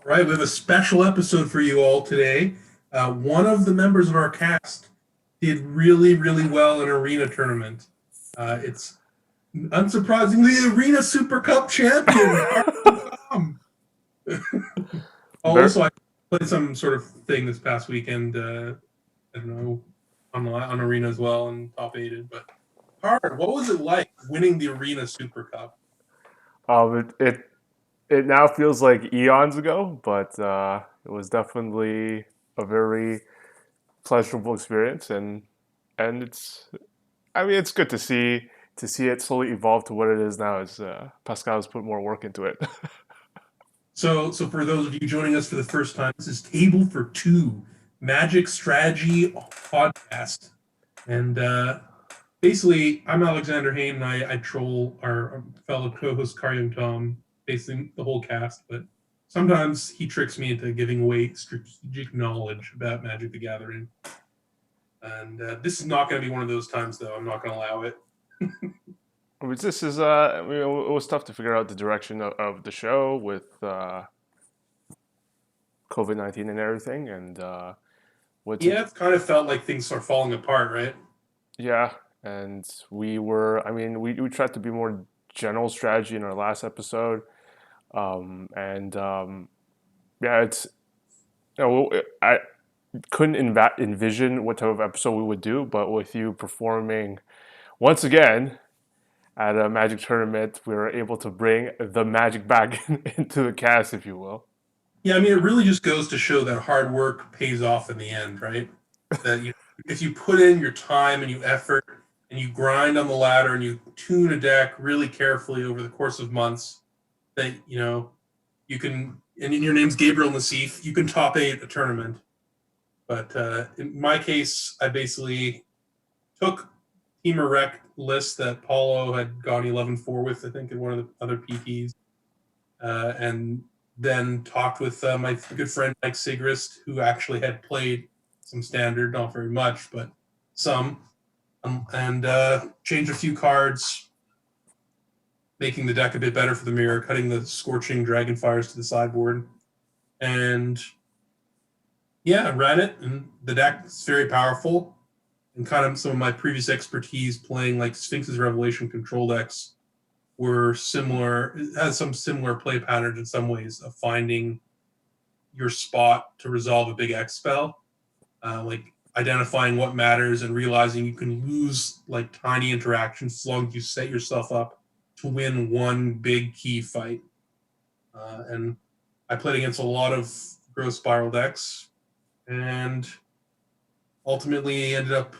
Right, we have a special episode for you all today. One of the members of our cast did really, really well in arena tournament. It's unsurprisingly Arena Super Cup champion. Ver- Also, I played some sort of thing this past weekend. I don't know on arena as well and top aided. But hard. What was it like winning the Arena Super Cup? it now feels like eons ago, but it was definitely a very pleasurable experience, and it's good to see it slowly evolve to what it is now. As Pascal has put more work into it. So for those of you joining us for the first time, this is Table for Two, Magic Strategy podcast, and basically, I'm Alexander Hain, and I troll our fellow co-host Karyung Tom, basically the whole cast. But sometimes he tricks me into giving away strategic knowledge about Magic the Gathering, and this is not going to be one of those times, though. I'm not going to allow it. This is it was tough to figure out the direction of the show with COVID-19 and everything, and what to Yeah, it's kind of felt like things are falling apart, right? yeah, and we tried to be more general strategy in our last episode, and yeah, it's I couldn't envision what type of episode we would do, but with you performing once again at a Magic tournament, we were able to bring the magic back into the cast, if you will. Yeah, I mean, it really just goes to show that hard work pays off in the end, right? That if you put in your time and you effort and you grind on the ladder and you tune a deck really carefully over the course of months, that you can. And your name's Gabriel Nassif. You can top eight a tournament. But in my case, I basically took Team Erect list that Paulo had gone 11-4 with, I think, in one of the other PTs, and then talked with my good friend Mike Sigrist, who actually had played some standard, not very much, but some, and changed a few cards, making the deck a bit better for the mirror, cutting the Scorching Dragonfires to the sideboard, and yeah, ran it, and the deck is very powerful. And kind of some of my previous expertise playing like Sphinx's Revelation control decks were similar. It has some similar play patterns in some ways of finding your spot to resolve a big X spell, like identifying what matters and realizing you can lose like tiny interactions as long as you set yourself up to win one big key fight. And I played against a lot of Growth Spiral decks, and ultimately ended up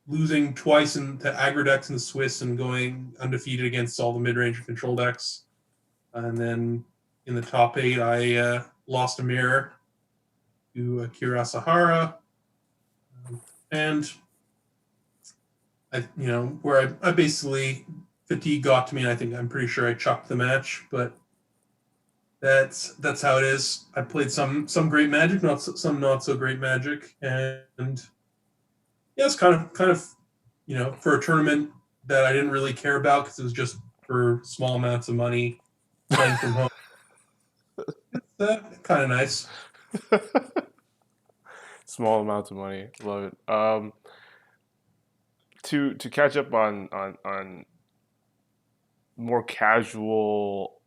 losing twice to aggro decks in the Swiss and going undefeated against all the mid-range control decks. And then in the top eight, I lost a mirror to Akira Sahara. And I basically fatigue got to me, and I'm pretty sure I chucked the match, but that's how it is. I played some great Magic, some not so great Magic, and yeah, it's kind of for a tournament that I didn't really care about because it was just for small amounts of money playing from home. It's kind of nice. Small amounts of money, love it. To catch up on more casual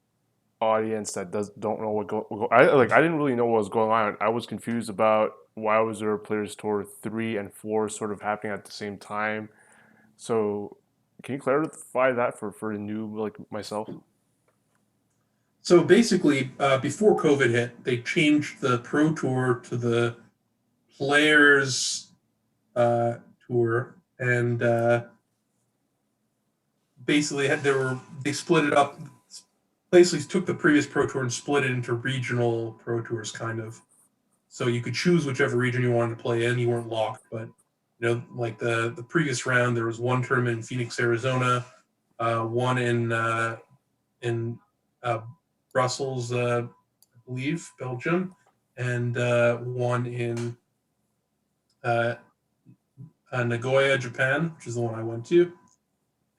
audience that don't know I didn't really know what was going on. I was confused about why was there Players Tour 3 and 4 sort of happening at the same time. So can you clarify that for the new like myself? So basically, before COVID hit, they changed the Pro Tour to the Players uh, Tour, and basically they split it up. Basically, took the previous Pro Tour and split it into regional Pro Tours, kind of. So you could choose whichever region you wanted to play in. You weren't locked, but like the previous round, there was one tournament in Phoenix, Arizona, one in uh, Brussels, I believe, Belgium, and one in uh, Nagoya, Japan, which is the one I went to.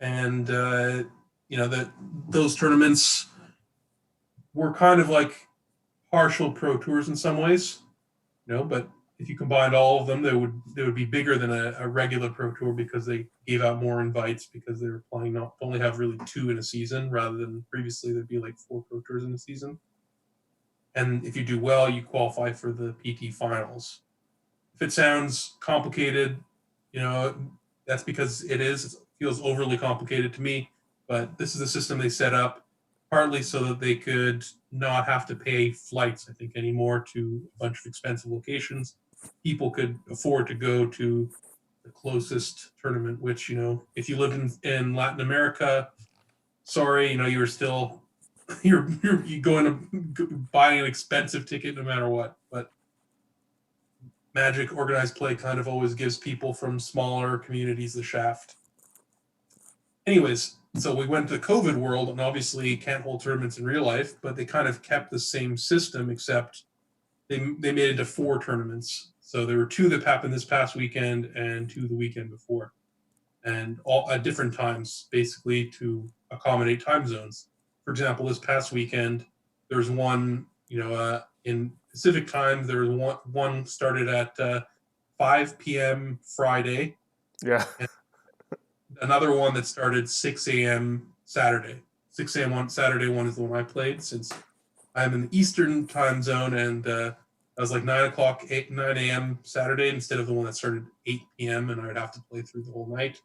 And that those tournaments were kind of like partial Pro Tours in some ways, but if you combined all of them, they would be bigger than a regular Pro Tour because they gave out more invites because they were planning not to only have really 2 in a season rather than previously there'd be like 4 Pro Tours in a season. And if you do well, you qualify for the PT finals. If it sounds complicated, that's because it is. It feels overly complicated to me, but this is the system they set up partly so that they could not have to pay flights, I think, anymore to a bunch of expensive locations. People could afford to go to the closest tournament, which, if you live in Latin America, sorry, you were still you're going to buy an expensive ticket no matter what. But Magic organized play kind of always gives people from smaller communities the shaft. Anyways, so we went to COVID world, and obviously can't hold tournaments in real life, but they kind of kept the same system, except they made it into 4 tournaments. So there were 2 that happened this past weekend and 2 the weekend before, and all at different times, basically to accommodate time zones. For example, this past weekend, there's one, in Pacific time, there was one started at 5 p.m. Friday. Yeah. Another one that started 6 a.m. Saturday. 6 a.m. on Saturday one is the one I played since I'm in the Eastern time zone, and I was like 9 a.m. Saturday instead of the one that started 8 p.m. and I would have to play through the whole night.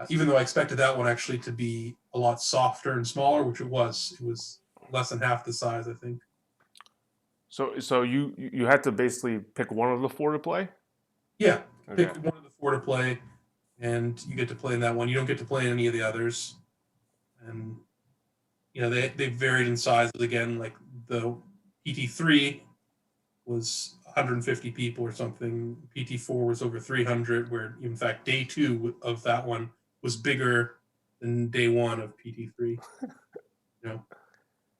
Even though I expected that one actually to be a lot softer and smaller, which it was. It was less than half the size, I think. So you had to basically pick one of the 4 to play? Yeah, Okay. pick one of the 4 to play, and you get to play in that one. You don't get to play in any of the others. And, they varied in size. Again, like the PT3 was 150 people or something. PT4 was over 300, where in fact day 2 of that one was bigger than day 1 of PT3.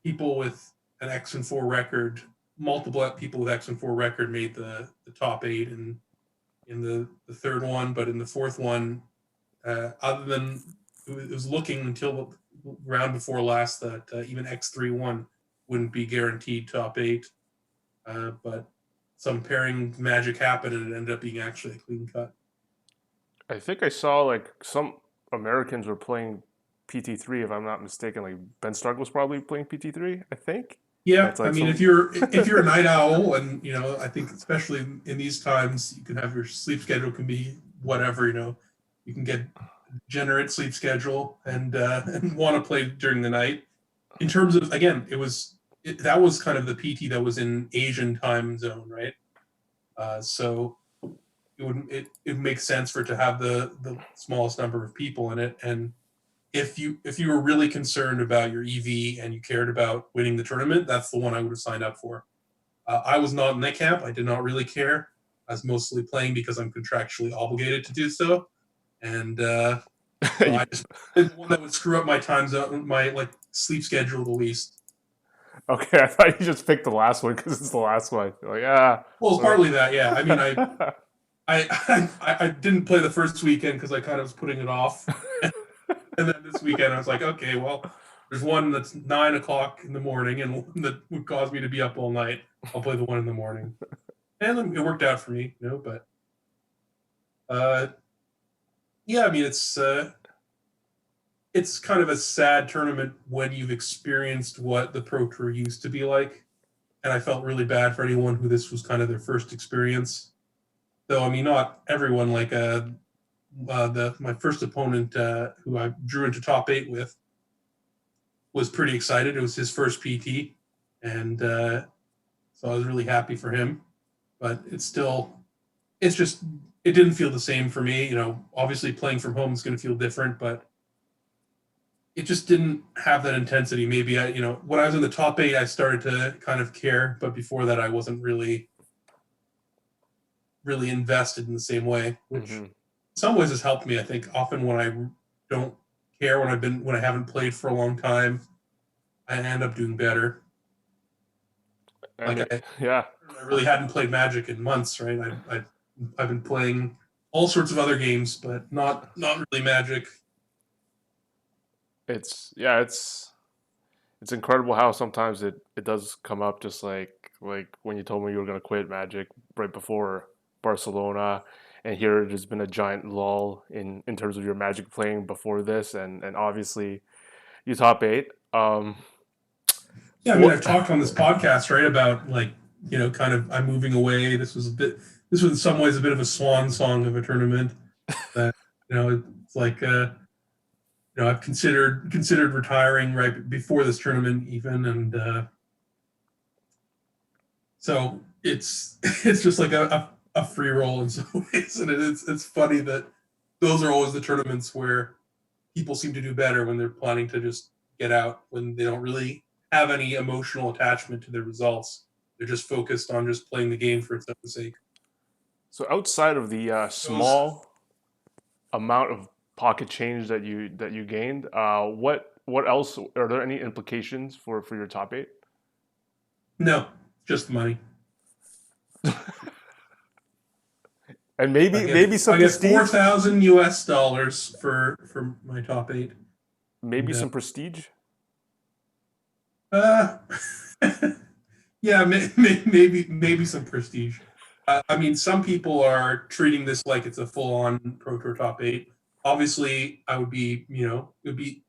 People with an X and 4 record, multiple people with X and 4 record made the top 8 in the third one, but in the fourth one, other than it was looking until the round before last that even X3-1 wouldn't be guaranteed top 8. But some pairing magic happened and it ended up being actually a clean cut. I think I saw like some Americans were playing PT3, if I'm not mistaken. Like Ben Stark was probably playing PT3, I think. Yeah, That's like I mean, some... if you're a night owl, and I think especially in these times, you can have your sleep schedule can be whatever. You can get degenerate sleep schedule and want to play during the night. In terms of, again, that was kind of the PT that was in Asian time zone, right? So it makes sense for it to have the smallest number of people in it. And if you were really concerned about your EV and you cared about winning the tournament, that's the one I would have signed up for. I was not in that camp. I did not really care. I was mostly playing because I'm contractually obligated to do so. And so I just did the one that would screw up my time zone, my sleep schedule the least. Okay, I thought you just picked the last one because it's the last one. You're like, yeah. Well, it's partly that, yeah. I mean, I didn't play the first weekend because I kind of was putting it off. And then this weekend I was like, okay, well, there's one that's 9 o'clock in the morning and one that would cause me to be up all night. I'll play the one in the morning. And it worked out for me, but yeah, I mean, it's kind of a sad tournament when you've experienced what the Pro Tour used to be like. And I felt really bad for anyone who this was kind of their first experience. Though, I mean, not everyone. Like my first opponent, who I drew into top 8 with, was pretty excited. It was his first PT, and so I was really happy for him. But it didn't feel the same for me. Obviously playing from home is going to feel different, but it just didn't have that intensity. Maybe when I was in the top 8, I started to kind of care, but before that, I wasn't really invested in the same way, which in some ways has helped me. I think often when I don't care, when I haven't played for a long time, I end up doing better. I really hadn't played Magic in months, right? I've been playing all sorts of other games, but not really Magic. It's it's incredible how sometimes it does come up, just like when you told me you were going to quit Magic right before Barcelona, and here there's been a giant lull in terms of your Magic playing before this, and obviously you top eight. Yeah, I mean, I've What? talked on this podcast, right, about like, kind of I'm moving away. This was in some ways a bit of a swan song of a tournament that, it's like, I've considered retiring right before this tournament even, and so it's it's just like a free roll in some ways, and it's funny that those are always the tournaments where people seem to do better when they're planning to just get out, when they don't really have any emotional attachment to their results. They're just focused on just playing the game for its own sake. So outside of the Those small amount of pocket change that you gained, what else are there any implications for your top eight? No, just money. And I maybe get maybe some I get prestige, 4,000 US dollars for my top eight. maybe And, some prestige. uh yeah, maybe some prestige. I mean, some people are treating this like it's a full-on Pro Tour top eight. Obviously, I would be, it would be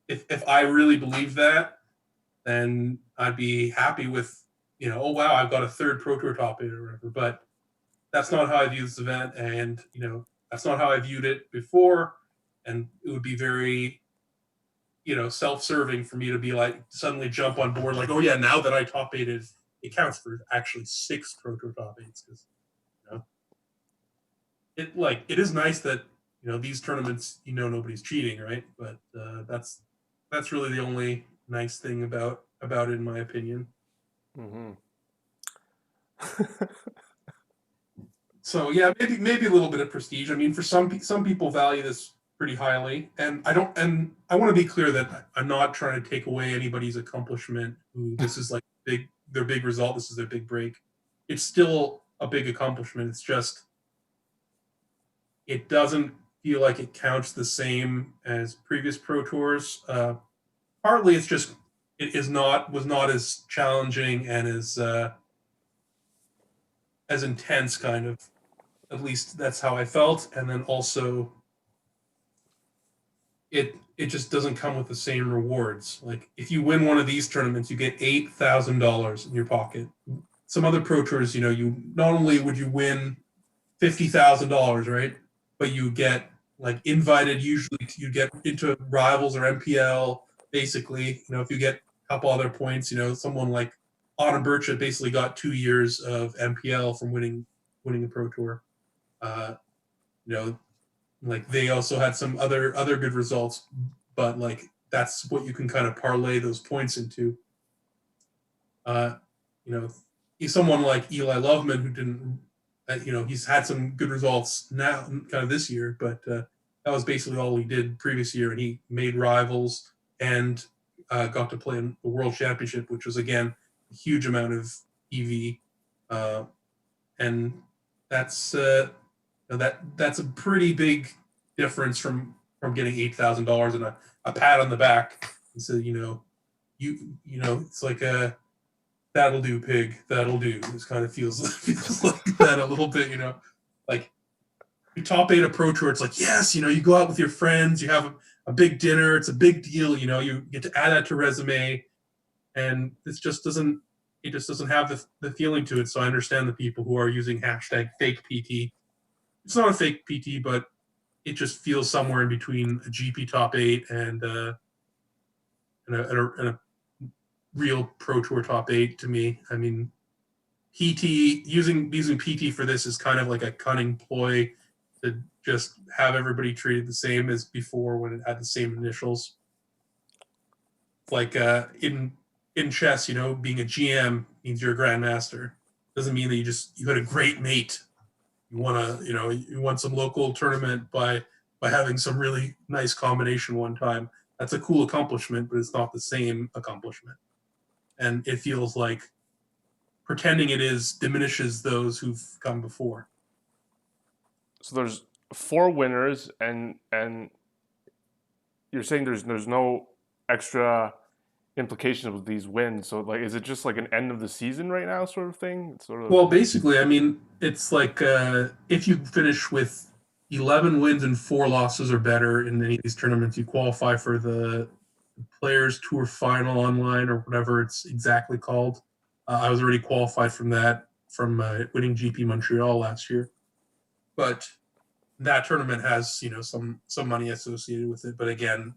if I really believe that, then I'd be happy with, oh wow, I've got a third Pro Tour top eight or whatever. But that's not how I view this event, and that's not how I viewed it before, and it would be very, self-serving for me to be like suddenly jump on board like, oh yeah, now that I top eight is it counts for actually 6 Pro Tour top eights because you know it is nice that these tournaments nobody's cheating, right? But that's really the only nice thing about it in my opinion. Hmm. So yeah, maybe a little bit of prestige. I mean, for some people value this pretty highly, and I want to be clear that I'm not trying to take away anybody's accomplishment. Who this is like their big result. This is their big break. It's still a big accomplishment. It's just it doesn't feel like it counts the same as previous pro tours. Partly, it's just it is not was not as challenging and as intense, kind of. At least that's how I felt. And then also, it just doesn't come with the same rewards. Like if you win one of these tournaments, you get $8,000 in your pocket. Some other pro tours, you not only would you win $50,000, right? But you get like invited. Usually, you get into rivals or MPL. Basically, if you get a couple other points, someone like Autumn Burchett basically got 2 years of MPL from winning the pro tour. Uh, you know, like they also had some other good results, but like that's what you can kind of parlay those points into. Uh, you know, he's someone like Eli Loveman who didn't, he's had some good results now, kind of this year, but that was basically all he did previous year, and he made rivals and got to play in the World Championship, which was again a huge amount of EV, uh, and that's that's a pretty big difference from getting $8,000 and a pat on the back and so it's like a that'll do, pig. That'll do. This kind of feels like that a little bit, like you top eight a pro tour. It's like yes, you go out with your friends, you have a big dinner. It's a big deal. You get to add that to resume, and this just doesn't. It just doesn't have the feeling to it. So I understand the people who are using hashtag fake PT. It's not a fake PT, but it just feels somewhere in between a GP top eight and a real Pro Tour top eight to me. I mean, PT using PT for this is kind of like a cunning ploy to just have everybody treated the same as before when it had the same initials. Like in chess, being a GM means you're a grandmaster. Doesn't mean that you had a great mate. You won some local tournament by having some really nice combination one time. That's a cool accomplishment, but it's not the same accomplishment. And it feels like pretending it is diminishes those who've come before. So there's four winners, and you're saying there's no extra implications with these wins. So like, is it just like an end of the season right now sort of thing? It's sort of Well, basically, I mean, it's like if you finish with 11 wins and 4 losses or better in any of these tournaments, you qualify for the Players Tour Final online or whatever it's exactly called. I was already qualified from that from winning GP Montreal last year, but that tournament has some money associated with it. But again,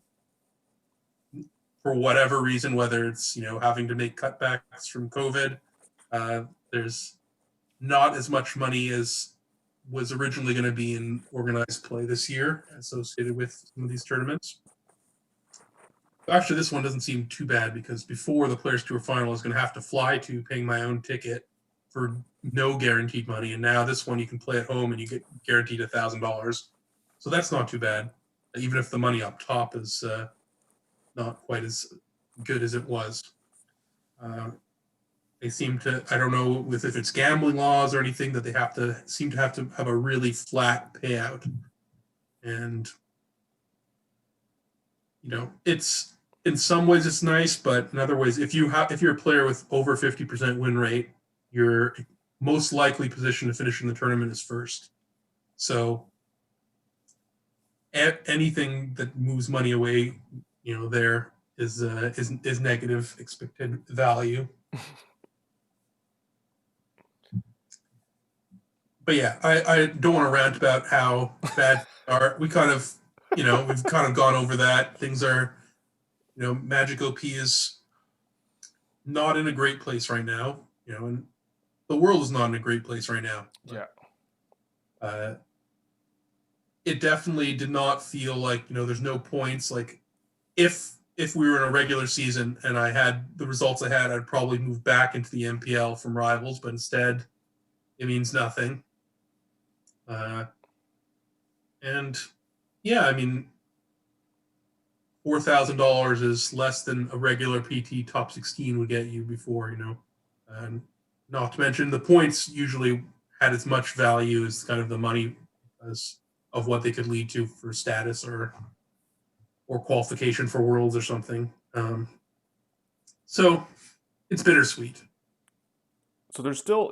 for whatever reason, whether it's having to make cutbacks from COVID, there's not as much money as was originally going to be in organized play this year associated with some of these tournaments. Actually, this one doesn't seem too bad because before the Players Tour Final, I was going to have to fly to paying my own ticket for no guaranteed money, and now this one you can play at home and you get guaranteed $1,000. So that's not too bad, even if the money up top is not quite as good as it was. They seem to, I don't know if it's gambling laws or anything, that they seem to have a really flat payout. And, it's, in some ways it's nice, but in other ways, if you're a player with over 50% win rate, your most likely position to finish in the tournament is first. So anything that moves money away, there is negative expected value. But yeah, I don't want to rant about how bad are. We've kind of gone over that. Things are, Magic OP is not in a great place right now, and the world is not in a great place right now. Yeah. It definitely did not feel like, there's no points. Like if we were in a regular season and I had the results I had, I'd probably move back into the MPL from Rivals, but instead it means nothing. And yeah, I mean, $4,000 is less than a regular PT top 16 would get you before, and not to mention the points usually had as much value as kind of the money as of what they could lead to for status or qualification for Worlds or something. So it's bittersweet. So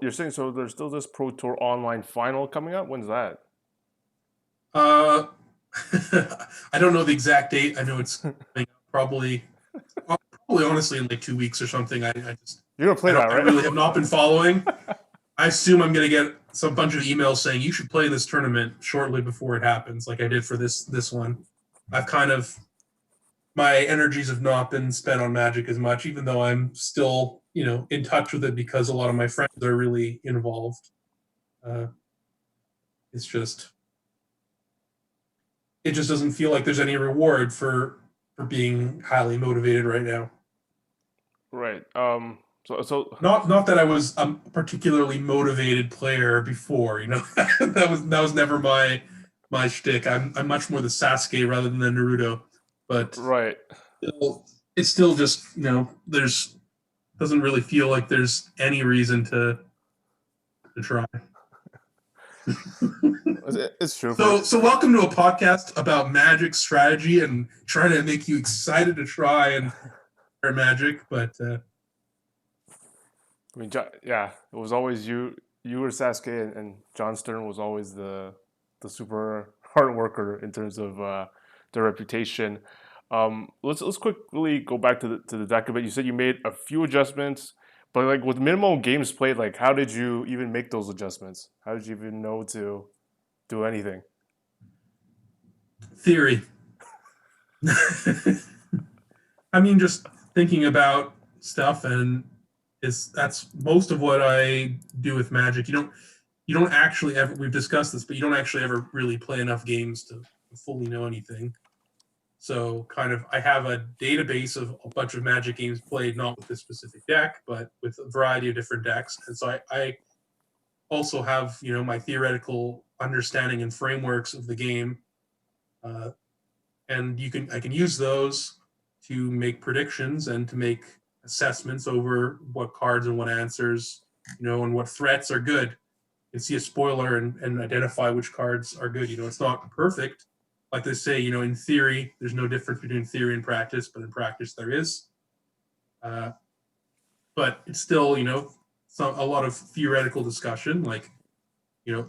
you're saying there's still this Pro Tour online final coming up? When's that? I don't know the exact date. I know it's probably honestly in like 2 weeks or something. I just You're gonna play that, right? I really have not been following. I assume I'm gonna get some bunch of emails saying you should play this tournament shortly before it happens, like I did for this one. I've kind of my energies have not been spent on Magic as much, even though I'm still in touch with it because a lot of my friends are really involved. It's just it just doesn't feel like there's any reward for being highly motivated right now. Right. So not that I was a particularly motivated player before, that was never my shtick. I'm much more the Sasuke rather than the Naruto, but right. It's still just there's doesn't really feel like there's any reason to try. It's true. So welcome to a podcast about Magic strategy and trying to make you excited to try and play Magic, but I mean, yeah, it was always you were Sasuke, and John Stern was always the super hard worker in terms of their reputation. Let's quickly go back to the deck a bit. You said you made a few adjustments, but like with minimal games played, like how did you even make those adjustments? How did you even know to do anything? Theory. I mean, just thinking about stuff, and that's most of what I do with Magic. You don't actually ever. We've discussed this, but you don't actually ever really play enough games to fully know anything. So kind of, I have a database of a bunch of Magic games played, not with this specific deck, but with a variety of different decks. And so I also have, my theoretical understanding and frameworks of the game. And I can use those to make predictions and to make assessments over what cards and what answers, and what threats are good. You can see a spoiler and identify which cards are good. It's not perfect. Like they say, in theory, there's no difference between theory and practice, but in practice there is. Uh, but it's still, a lot of theoretical discussion. Like, you know,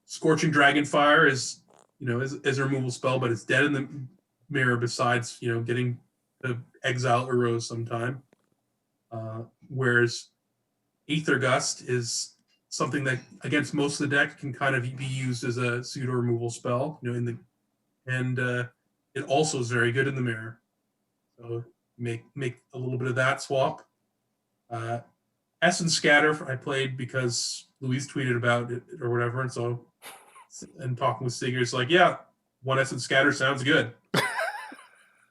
Scorching Dragonfire is a removal spell, but it's dead in the mirror. Besides, getting to exile Uros sometime. Whereas Aether Gust is something that against most of the deck can kind of be used as a pseudo removal spell. It also is very good in the mirror. So make a little bit of that swap. Uh, Essence Scatter I played because Louise tweeted about it or whatever, and talking with Sigur's like, yeah, one Essence Scatter sounds good.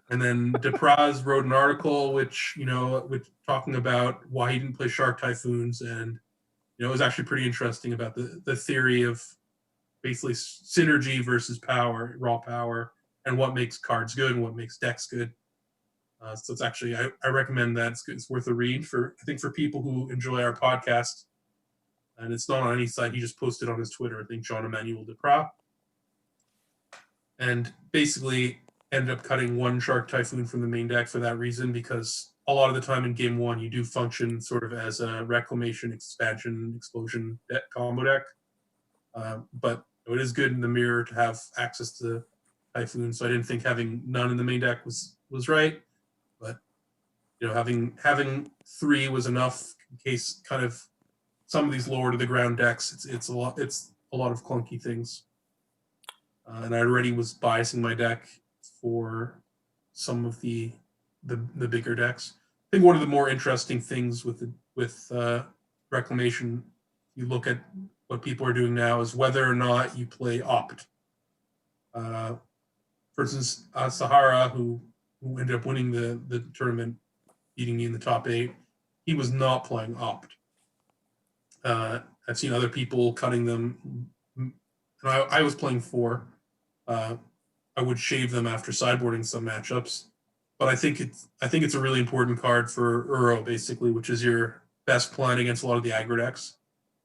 And then Depraz wrote an article which talking about why he didn't play Shark Typhoons, and it was actually pretty interesting about the theory of basically synergy versus power, raw power, and what makes cards good and what makes decks good. So it's actually I recommend that. It's good. It's worth a read for people who enjoy our podcast. And it's not on any site. He just posted on his Twitter. I think Jean Emmanuel Depraz, and basically ended up cutting one Shark Typhoon from the main deck for that reason, because a lot of the time in game one you do function sort of as a reclamation, expansion, explosion deck combo deck. But it is good in the mirror to have access to Typhoon, so I didn't think having none in the main deck was right. But having 3 was enough in case kind of some of these lower to the ground decks. It's a lot of clunky things, and I already was biasing my deck for some of the bigger decks. I think one of the more interesting things with Reclamation, you look at what people are doing now, is whether or not you play Opt. For instance, Sahara, who ended up winning the tournament, beating me in the top 8, he was not playing Opt. I've seen other people cutting them, and I was playing 4. I would shave them after sideboarding some matchups, but I think it's a really important card for Uro, basically, which is your best plan against a lot of the aggro decks,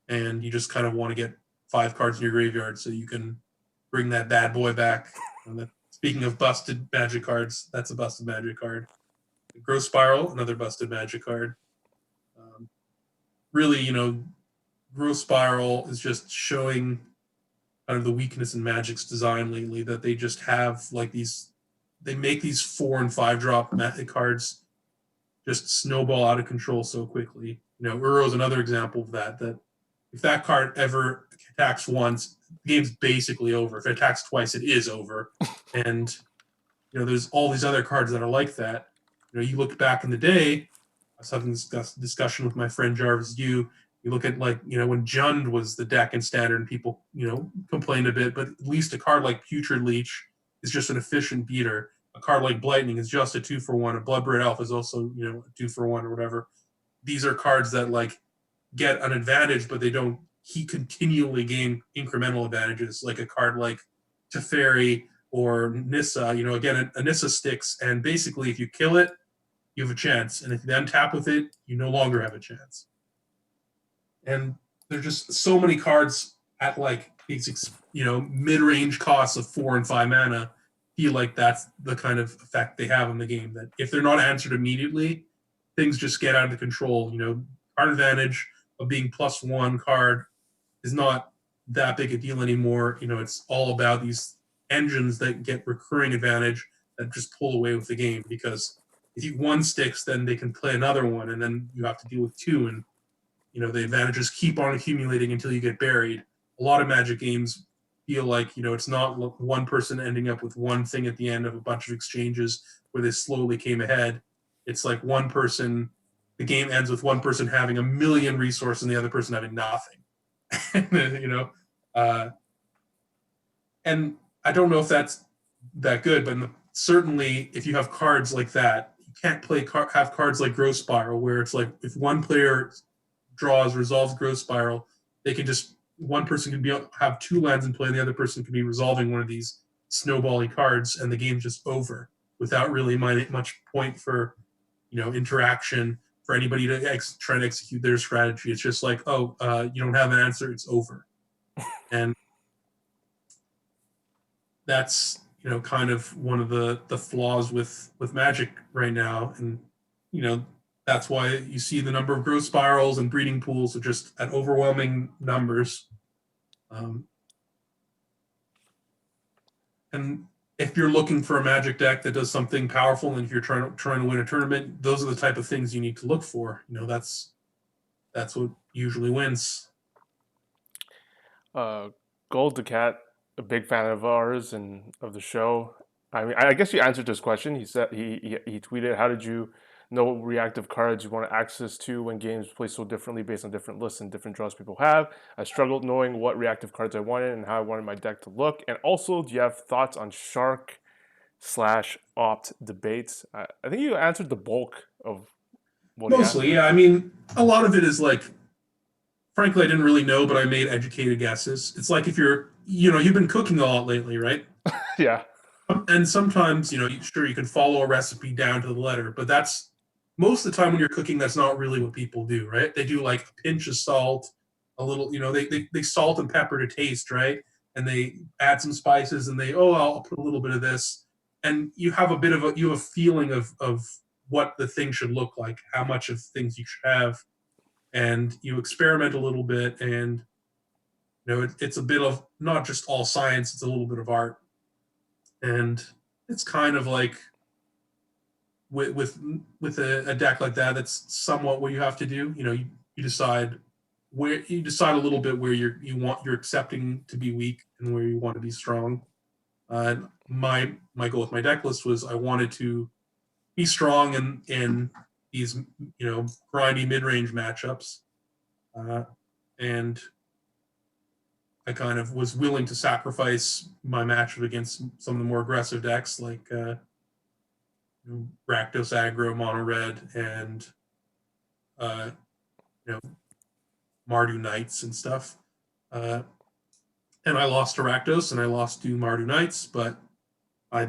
and you just kind of want to get 5 cards in your graveyard so you can bring that bad boy back. Speaking of busted Magic cards, that's a busted Magic card. Growth Spiral, another busted Magic card. Really, Growth Spiral is just showing kind of the weakness in Magic's design lately, that they just have they make these 4 and 5 drop Magic cards just snowball out of control so quickly. Uro is another example of that if that card ever attacks once, the game's basically over. If it attacks twice, it is over. And there's all these other cards that are like that. You look back in the day, I was having this discussion with my friend Jarvis Yu. You look at when Jund was the deck in Standard, and people complained a bit, but at least a card like Putrid Leech is just an efficient beater. A card like Blightning is just a 2-for-1. A Bloodbraid Elf is also a 2-for-1 or whatever. These are cards that get an advantage, but they don't. He continually gain incremental advantages, like a card like Teferi or Nissa. Again, a Nissa sticks, and basically, if you kill it, you have a chance, and if you then tap with it, you no longer have a chance. And there's just so many cards at these mid-range costs of 4 and 5 mana. Feel like that's the kind of effect they have in the game, that if they're not answered immediately, things just get out of control. Card advantage of being +1 card is not that big a deal anymore. It's all about these engines that get recurring advantage that just pull away with the game, because if one sticks, then they can play another one, and then you have to deal with 2, and the advantages keep on accumulating until you get buried. A lot of Magic games feel like it's not one person ending up with one thing at the end of a bunch of exchanges where they slowly came ahead. It's like one person, the game ends with one person having a million resources and the other person having nothing. And I don't know if that's that good, but certainly if you have cards like that, you can't have cards like Growth Spiral, where it's like if one player resolves Growth Spiral, they can just, one person can have 2 lands in play, and the other person can be resolving one of these snowbally cards, and the game's just over without really much point for interaction for anybody to try to execute their strategy. It's just like, you don't have an answer, it's over. And that's kind of one of the flaws with Magic right now. And That's why you see the number of growth spirals and breeding pools are just at overwhelming numbers. Um, and if you're looking for a magic deck that does something powerful, and if you're trying to win a tournament, those are the type of things you need to look for. That's what usually wins. Uh, Gold the Cat, a big fan of ours and of the show. I mean, I guess you answered this question. He said he tweeted, "How did you know what reactive cards you want access to when games play so differently based on different lists and different draws people have? I struggled knowing what reactive cards I wanted and how I wanted my deck to look. And also, do you have thoughts on Shark slash Opt debates?" I think you answered the bulk of what he asked Mostly, there. yeah. I mean, a lot of it is like, frankly, I didn't really know, but I made educated guesses. It's like if you've been cooking a lot lately, right? Yeah. And sometimes, sure, you can follow a recipe down to the letter, but that's most of the time when you're cooking, that's not really what people do, right? They do like a pinch of salt, a little, they salt and pepper to taste, right? And they add some spices and I'll put a little bit of this. And you have a feeling of what the thing should look like, how much of things you should have. And you experiment a little bit, and it's a bit of not just all science, it's a little bit of art. And it's kind of like with a deck like that, that's somewhat what you have to do. You decide a little bit where you're accepting to be weak and where you want to be strong. My goal with my deck list was I wanted to be strong in these grindy mid range matchups, and I kind of was willing to sacrifice my matchup against some of the more aggressive decks like Rakdos aggro, mono red, and uh, you know Mardu Knights and stuff. Uh, and I lost to Rakdos and I lost to Mardu Knights, but I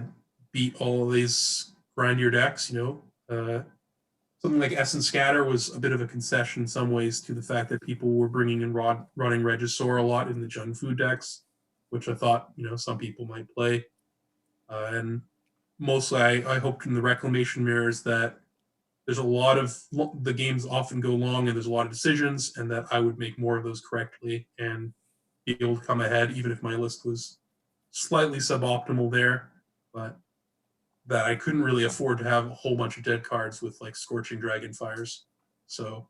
beat all of these grindier decks. Something like Essence Scatter was a bit of a concession in some ways to the fact that people were bringing in running Regisaur a lot in the Jund Fu decks, which I thought some people might play. And mostly, I hoped in the Reclamation Mirrors that there's a lot of the games often go long and there's a lot of decisions, and that I would make more of those correctly and be able to come ahead, even if my list was slightly suboptimal there. But that I couldn't really afford to have a whole bunch of dead cards with like Scorching Dragonfires. So,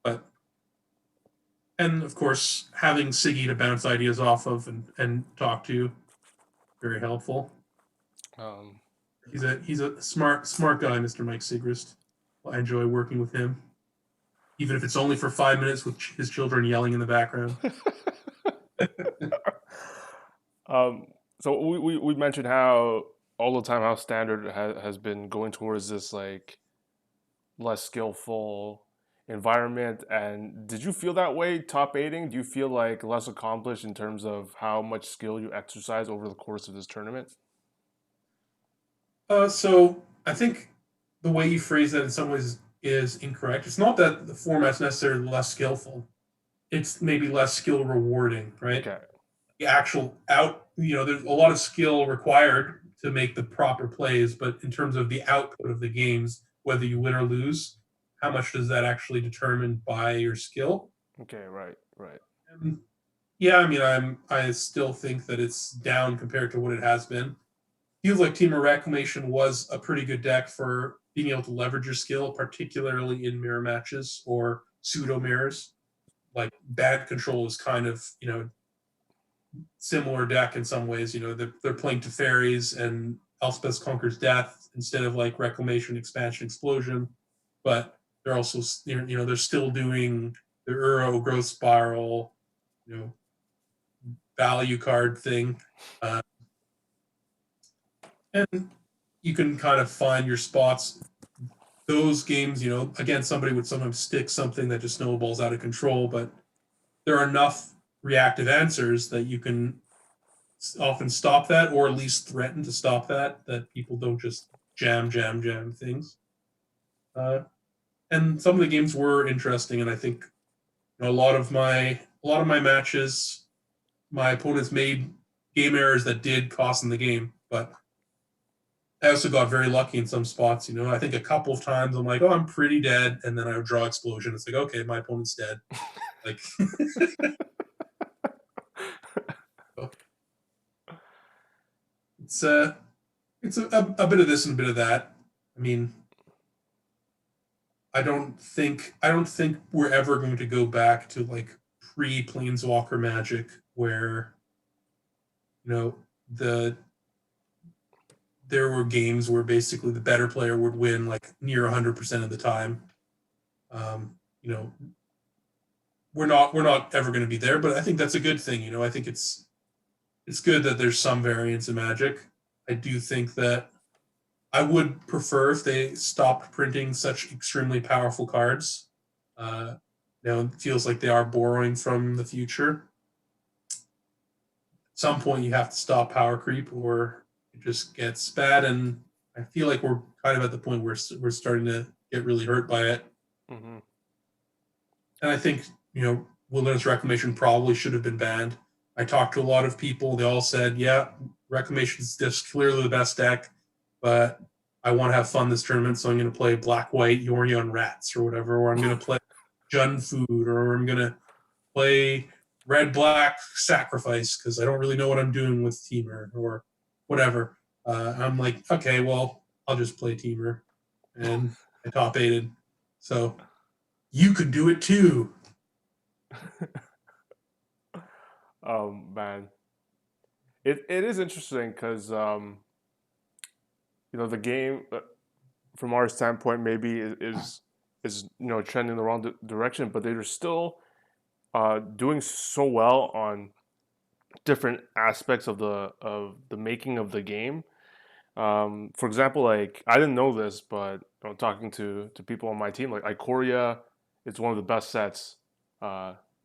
but and of course having Siggy to bounce ideas off of and talk to, very helpful. Um, He's a smart guy, Mr. Mike Sigrist. I enjoy working with him, even if it's only for 5 minutes with his children yelling in the background. um, so we mentioned how all the time how standard has been going towards this like less skillful environment. And did you feel that way top aiding? Do you feel like less accomplished in terms of how much skill you exercise over the course of this tournament? So I think the way you phrase that in some ways is incorrect. It's not that the format's necessarily less skillful. It's maybe less skill rewarding, right? Okay. The actual there's a lot of skill required to make the proper plays, but in terms of the output of the games, whether you win or lose, how much does that actually determine by your skill? Okay. Right. Right. And yeah, I mean, I still think that it's down compared to what it has been. Feels like Team of Reclamation was a pretty good deck for being able to leverage your skill, particularly in mirror matches or pseudo mirrors. Like Bad Control is kind of similar deck in some ways. They're playing Teferis and Elspeth Conquers Death instead of like Reclamation, Expansion, Explosion, but they're also they're still doing the Uro Growth Spiral, you know value card thing, and you can kind of find your spots. Those games, again, somebody would sometimes stick something that just snowballs out of control, but there are enough reactive answers that you can often stop that, or at least threaten to stop that people don't just jam things. And some of the games were interesting, and I think a lot of my matches, my opponents made game errors that did cost them the game, but I also got very lucky in some spots. I think a couple of times I'm like, oh, I'm pretty dead, and then I would draw explosion. It's like, okay, my opponent's dead. Like, it's a bit of this and a bit of that. I mean, I don't think we're ever going to go back to like pre Planeswalker Magic where the there were games where basically the better player would win like near 100% of the time. Um, you know, we're not ever going to be there, but I think that's a good thing. I think it's good that there's some variance in Magic. I do think that I would prefer if they stopped printing such extremely powerful cards. Uh, it feels like they are borrowing from the future. At some point, you have to stop power creep, or it just gets bad. And I feel like we're kind of at the point where we're starting to get really hurt by it. Mm-hmm. And I think Wilderness Reclamation probably should have been banned. I talked to a lot of people. They all said, "Yeah, Reclamation is just clearly the best deck, but I want to have fun this tournament, so I'm going to play Black White Yorion Rats or whatever, or I'm going to play Jund Food, or I'm going to play Red Black Sacrifice because I don't really know what I'm doing with Teamer or whatever." I'm like, okay, well, I'll just play Teamer, and I top aided. So you could do it too. Man, it is interesting because the game from our standpoint maybe is trending the wrong direction, but they're still doing so well on different aspects of the making of the game. For example, like I didn't know this, but talking to people on my team, like Ikoria is one of the best sets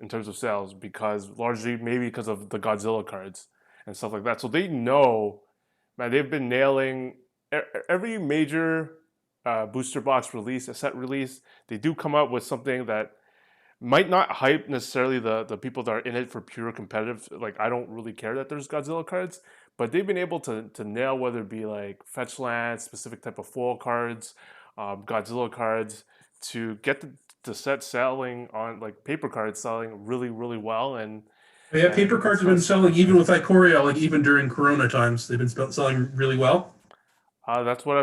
in terms of sales because largely maybe because of the Godzilla cards and stuff like that. So they know, man, they've been nailing every major booster box release, a set release. They do come up with something that might not hype necessarily the people that are in it for pure competitive. Like I don't really care that there's Godzilla cards, but they've been able to nail whether it be like fetch land, specific type of foil cards, Godzilla cards, to get the set selling on like paper cards selling really really well, and But yeah, paper cards it's have been nice. selling even with Ikoria, like even during Corona times, they've been selling really well. That's what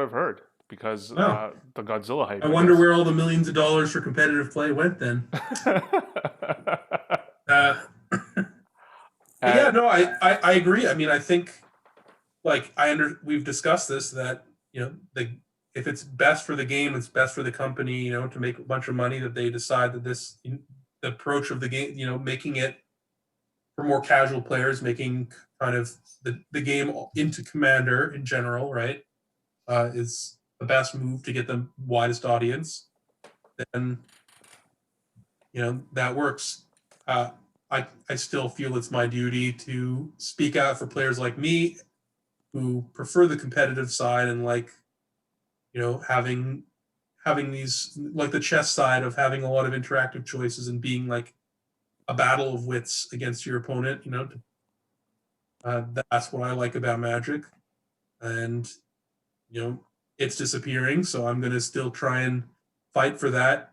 I've heard because Wow. the Godzilla I hype, I wonder guess. where all the millions of dollars for competitive play went then. Uh, but yeah, And no, I agree. I mean, I think like we've discussed this that the if it's best for the game, it's best for the company. To make a bunch of money, that they decide that the approach of the game, making it for more casual players, making kind of the game into Commander in general, right, is the best move to get the widest audience. Then that works. Uh, I still feel it's my duty to speak out for players like me who prefer the competitive side and like having these like the chess side of having a lot of interactive choices and being like a battle of wits against your opponent. That's what I like about Magic, and it's disappearing. So I'm gonna still try and fight for that.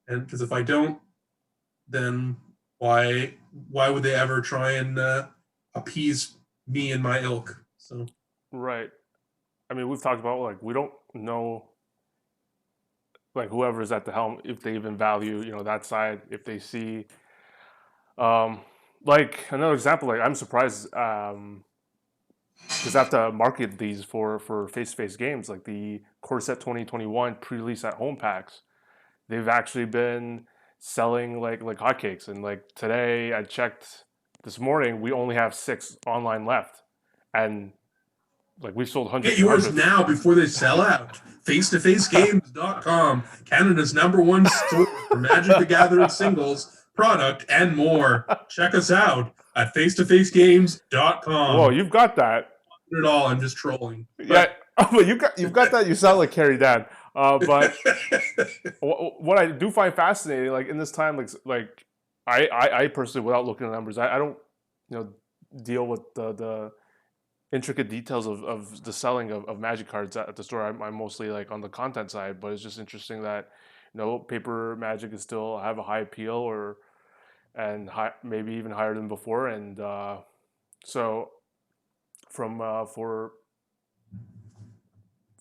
And because if I don't, then why would they ever try and appease me and my ilk? So right, I mean, we've talked about like we don't know like whoever's at the helm if they even value that side, if they see um like another example, like I'm surprised because I have to market these for face-to-face games like the Core Set 2021 pre-release at home packs. They've actually been selling like hotcakes, and like today I checked this morning, we only have 6 online left, and like we've sold get hundreds and yours hundreds. now before they sell out. Face2facegames.com, Canada's #1 source for Magic the Gathering singles, product, and more. Check us out at Whoa, face2facegames.com. you've got that. Not at all. I'm just trolling. Yeah, But but you've got that. You sound like Carrie Dan. But what I do find fascinating, like in this time, like I personally, without looking at the numbers, I don't deal with the intricate details of the selling of Magic cards at the store. I'm mostly like on the content side, but it's just interesting that paper Magic is still have a high appeal or and high, maybe even higher than before. And so from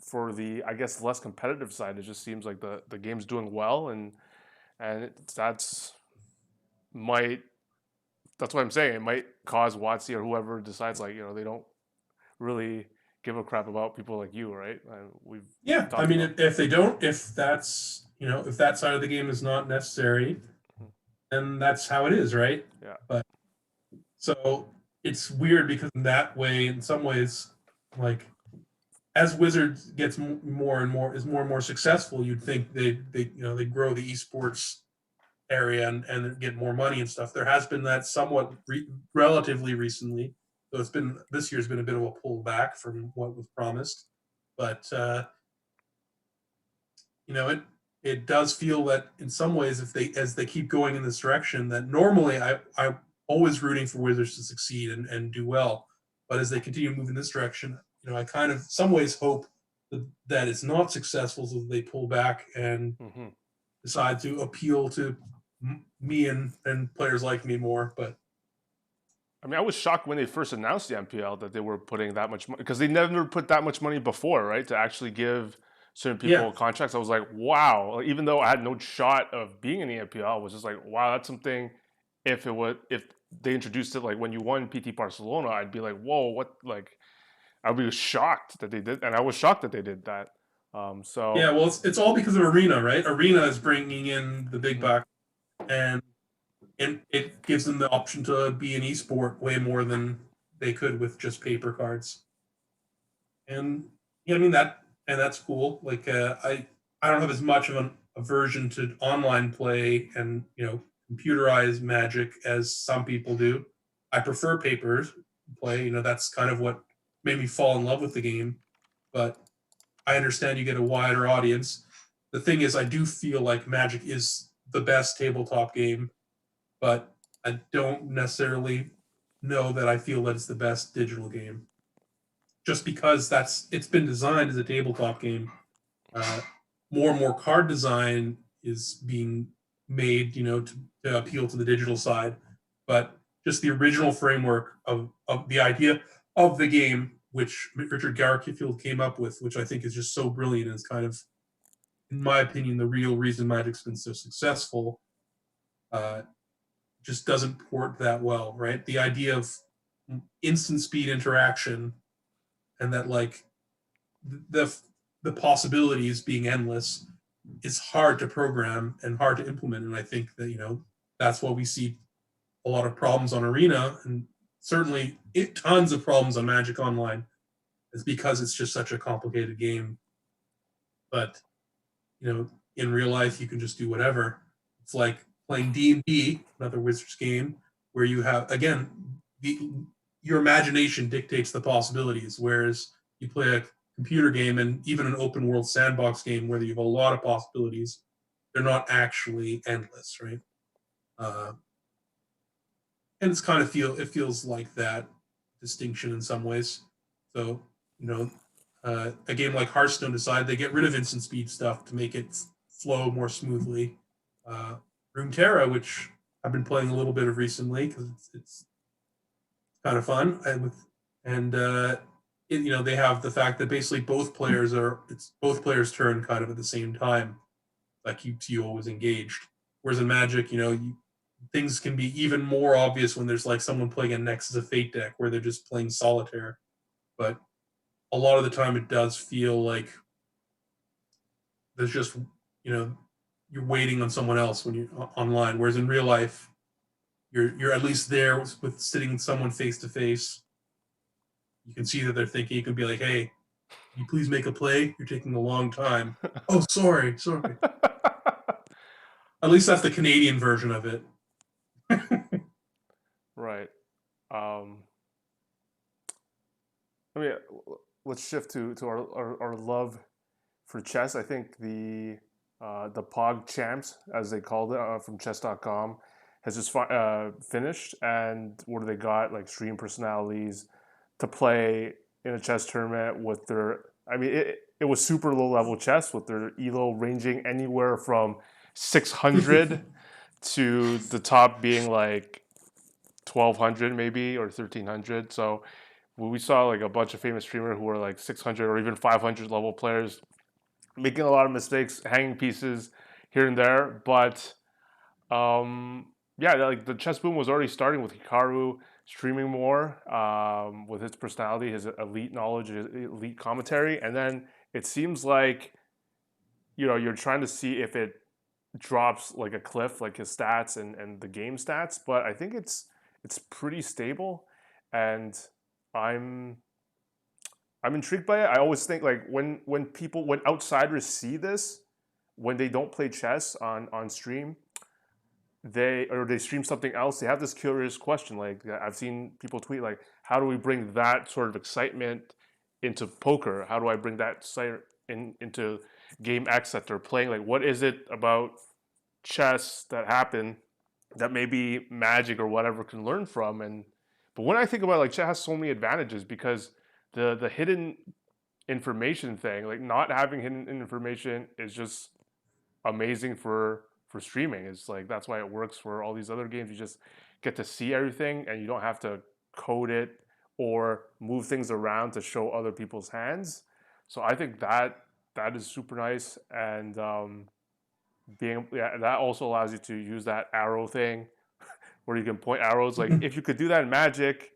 for the I guess less competitive side, it just seems like the game's doing well, and might that's what I'm saying. It might cause WotC or whoever decides like they don't really give a crap about people like you, right? We've Yeah, I talked mean, about. if they don't, if that's if that side of the game is not necessary, Mhm. then that's how it is, right? Yeah. But so it's weird because in that way, in some ways, like as Wizards gets more and more successful, you'd think they grow the esports area and get more money and stuff. There has been that somewhat relatively recently. So it's been this year's been a bit of a pullback from what was promised, but it does feel that in some ways, if they as they keep going in this direction, that normally I'm always rooting for Wizards to succeed and do well, but as they continue to move in this direction, I kind of some ways hope that it's not successful, so that they pull back and Hmm. decide to appeal to me and players like me more. But I mean, I was shocked when they first announced the MPL that they were putting that much money because they never put that much money before, right? To actually give certain yeah, people contracts. I was like, wow. Like, even though I had no shot of being in the MPL, I was just like, wow, that's something. If they introduced it like when you won PT Barcelona, I'd be like, whoa, what? Like, I'd be shocked that they did, and I was shocked that they did that. yeah. So Well, it's all because of Arena, right? Arena is bringing in the big mhm. buck, and it gives them the option to be an esport way more than they could with just paper cards. And yeah, I mean that's cool. Like I don't have as much of an aversion to online play and computerized Magic as some people do. I prefer paper play. That's kind of what made me fall in love with the game. But I understand you get a wider audience. The thing is, I do feel like Magic is the best tabletop game, but I don't necessarily know that I feel that it's the best digital game. Just because it's been designed as a tabletop game. Uh, More and more card design is being made, to appeal to the digital side, but just the original framework of the idea of the game, which Richard Garfield came up with, which I think is just so brilliant, and is kind of, in my opinion, the real reason Magic's been so successful. Uh, just doesn't port that well, right? The idea of instant speed interaction and that like the the possibilities being endless is hard to program and hard to implement. And I think that that's why we see a lot of problems on Arena, and certainly tons of problems on Magic Online, is because it's just such a complicated game. But in real life, you can just do whatever. It's like playing D&D, another Wizards game, where you have again your imagination dictates the possibilities, whereas you play a computer game and even an open world sandbox game where you have a lot of possibilities, they're not actually endless, right? Uh, and it's kind of it feels like that distinction in some ways. So a game like Hearthstone decided they get rid of instant speed stuff to make it flow more smoothly. Runeterra, which I've been playing a little bit of recently because it's kind of fun, and they have the fact that basically it's both players turn kind of at the same time. That keeps you always engaged. Whereas in Magic, things can be even more obvious when there's like someone playing a Nexus of Fate deck where they're just playing solitaire. But a lot of the time, it does feel like there's just you know you're waiting on someone else when you're online. Whereas in real life, you're at least there with sitting with someone face to face. You can see that they're thinking. You can be like, "Hey, can you please make a play? You're taking a long time." Oh, sorry. At least that's the Canadian version of it. Right. Um, I mean, let's shift to our love for chess. I think the Pog Champs, as they called it, from Chess.com, has just finished. And what do they got? Like stream personalities to play in a chess tournament with their. I mean, it was super low level chess with their elo ranging anywhere from 600 to the top being like 1200 maybe or 1300. So we saw like a bunch of famous streamers who were like 600 or even 500 level players making a lot of mistakes, hanging pieces here and there. But yeah, like the chess boom was already starting with Hikaru streaming more with his personality, his elite knowledge, his elite commentary, and then it seems like you're trying to see if it drops like a cliff, like his stats and the game stats. But I think it's pretty stable, and I'm I'm intrigued by it. I always think like when outsiders see this, when they don't play chess on stream, they stream something else, they have this curious question. Like I've seen people tweet like, how do we bring that sort of excitement into poker? How do I bring that into game X that they're playing? Like what is it about chess that happened that maybe Magic or whatever can learn from? And but when I think about it, like chess has so many advantages because the hidden information thing, like not having hidden information is just amazing for streaming. It's like that's why it works for all these other games. You just get to see everything and you don't have to code it or move things around to show other people's hands. So I think that is super nice. And being yeah, that also allows you to use that arrow thing where you can point arrows. Like if you could do that in Magic,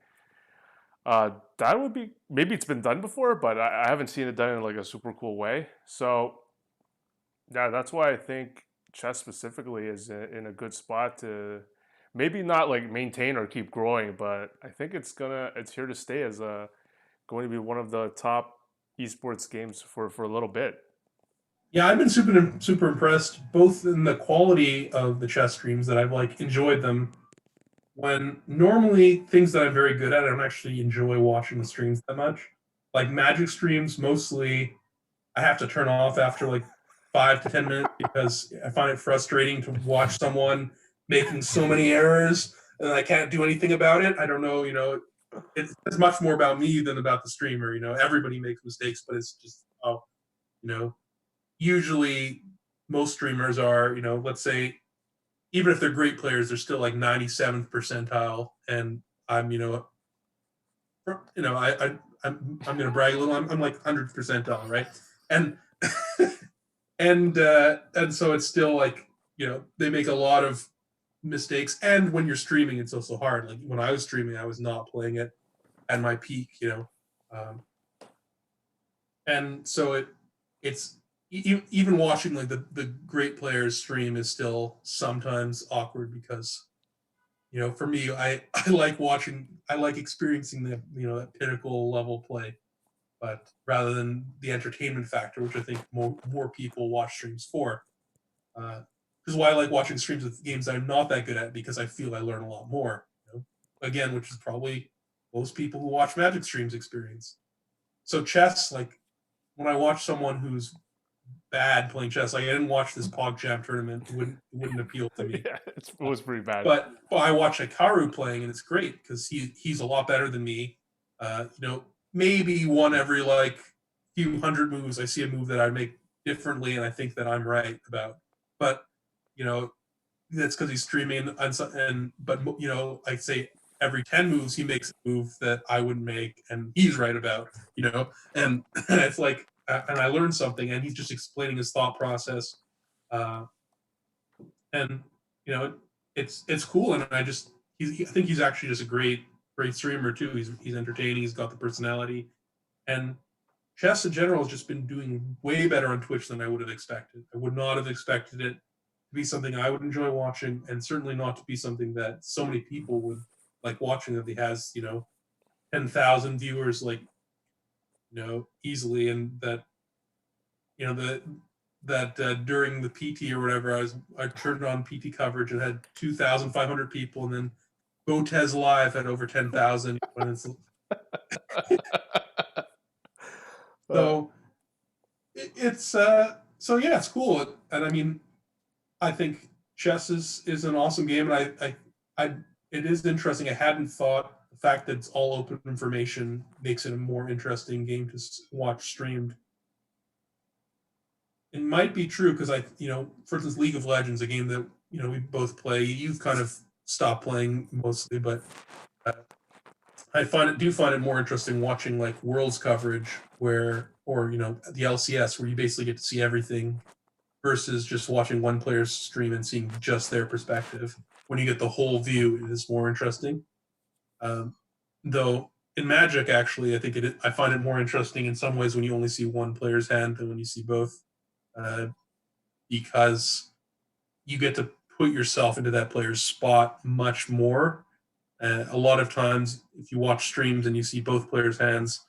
that would be, maybe it's been done before, but I haven't seen it done in like a super cool way. So yeah, that's why I think chess specifically is in a good spot to maybe not like maintain or keep growing, but I think it's here to stay as a going to be one of the top esports games for a little bit. Yeah, I've been super impressed both in the quality of the chess streams that I've like enjoyed them. When normally things that I'm very good at, I don't actually enjoy watching the streams that much. Like Magic streams, mostly I have to turn off after like 5 to 10 minutes because I find it frustrating to watch someone making so many errors and I can't do anything about it. I don't know, it's much more about me than about the streamer. Everybody makes mistakes, but it's just you know, usually most streamers are, let's say even if they're great players, they're still like 97th percentile, and I'm, I'm going to brag a little. I'm like 100th percentile, right? And and so it's still like they make a lot of mistakes. And when you're streaming, it's also hard. Like when I was streaming, I was not playing it at my peak, and so it's even watching like the great players stream is still sometimes awkward because for me, I like watching, I like experiencing the that pinnacle level play, but rather than the entertainment factor, which I think more people watch streams for. Because why I like watching streams with games I'm not that good at, because I feel I learn a lot more. Again, which is probably most people who watch Magic streams experience. So chess, like when I watch someone who's bad playing chess, like I didn't watch this PogChamp tournament, it wouldn't appeal to me. Yeah, it was pretty bad. But I watch Hikaru playing, and it's great because he's a lot better than me. Maybe one every like few hundred moves, I see a move that I make differently, and I think that I'm right about. But that's because he's streaming, but I'd say every 10 moves he makes a move that I wouldn't make, and he's right about. And it's like, and I learned something, and he's just explaining his thought process, uh, and you know, it's cool, and I think he's actually just a great streamer too. He's entertaining. He's got the personality, and chess in general has just been doing way better on Twitch than I would have expected. I would not have expected it to be something I would enjoy watching, and certainly not to be something that so many people would like watching. That he has 10,000 viewers like easily, and that you know the that during the PT or whatever, I turned on PT coverage and had 2,500 people, and then Botez Live had over 10,000. Uh, So it's so yeah, it's cool, and I mean, I think chess is an awesome game, and I it is interesting. I hadn't thought the fact that it's all open information makes it a more interesting game to watch streamed. It might be true because for instance, League of Legends, a game that we both play. You've kind of stopped playing mostly, but uh, I find it more interesting watching like Worlds coverage or the LCS where you basically get to see everything versus just watching one player's stream and seeing just their perspective. When you get the whole view, it is more interesting. Um, though in Magic, actually, I find it more interesting in some ways when you only see one player's hand than when you see both, uh, because you get to put yourself into that player's spot much more. A lot of times, if you watch streams and you see both players' hands,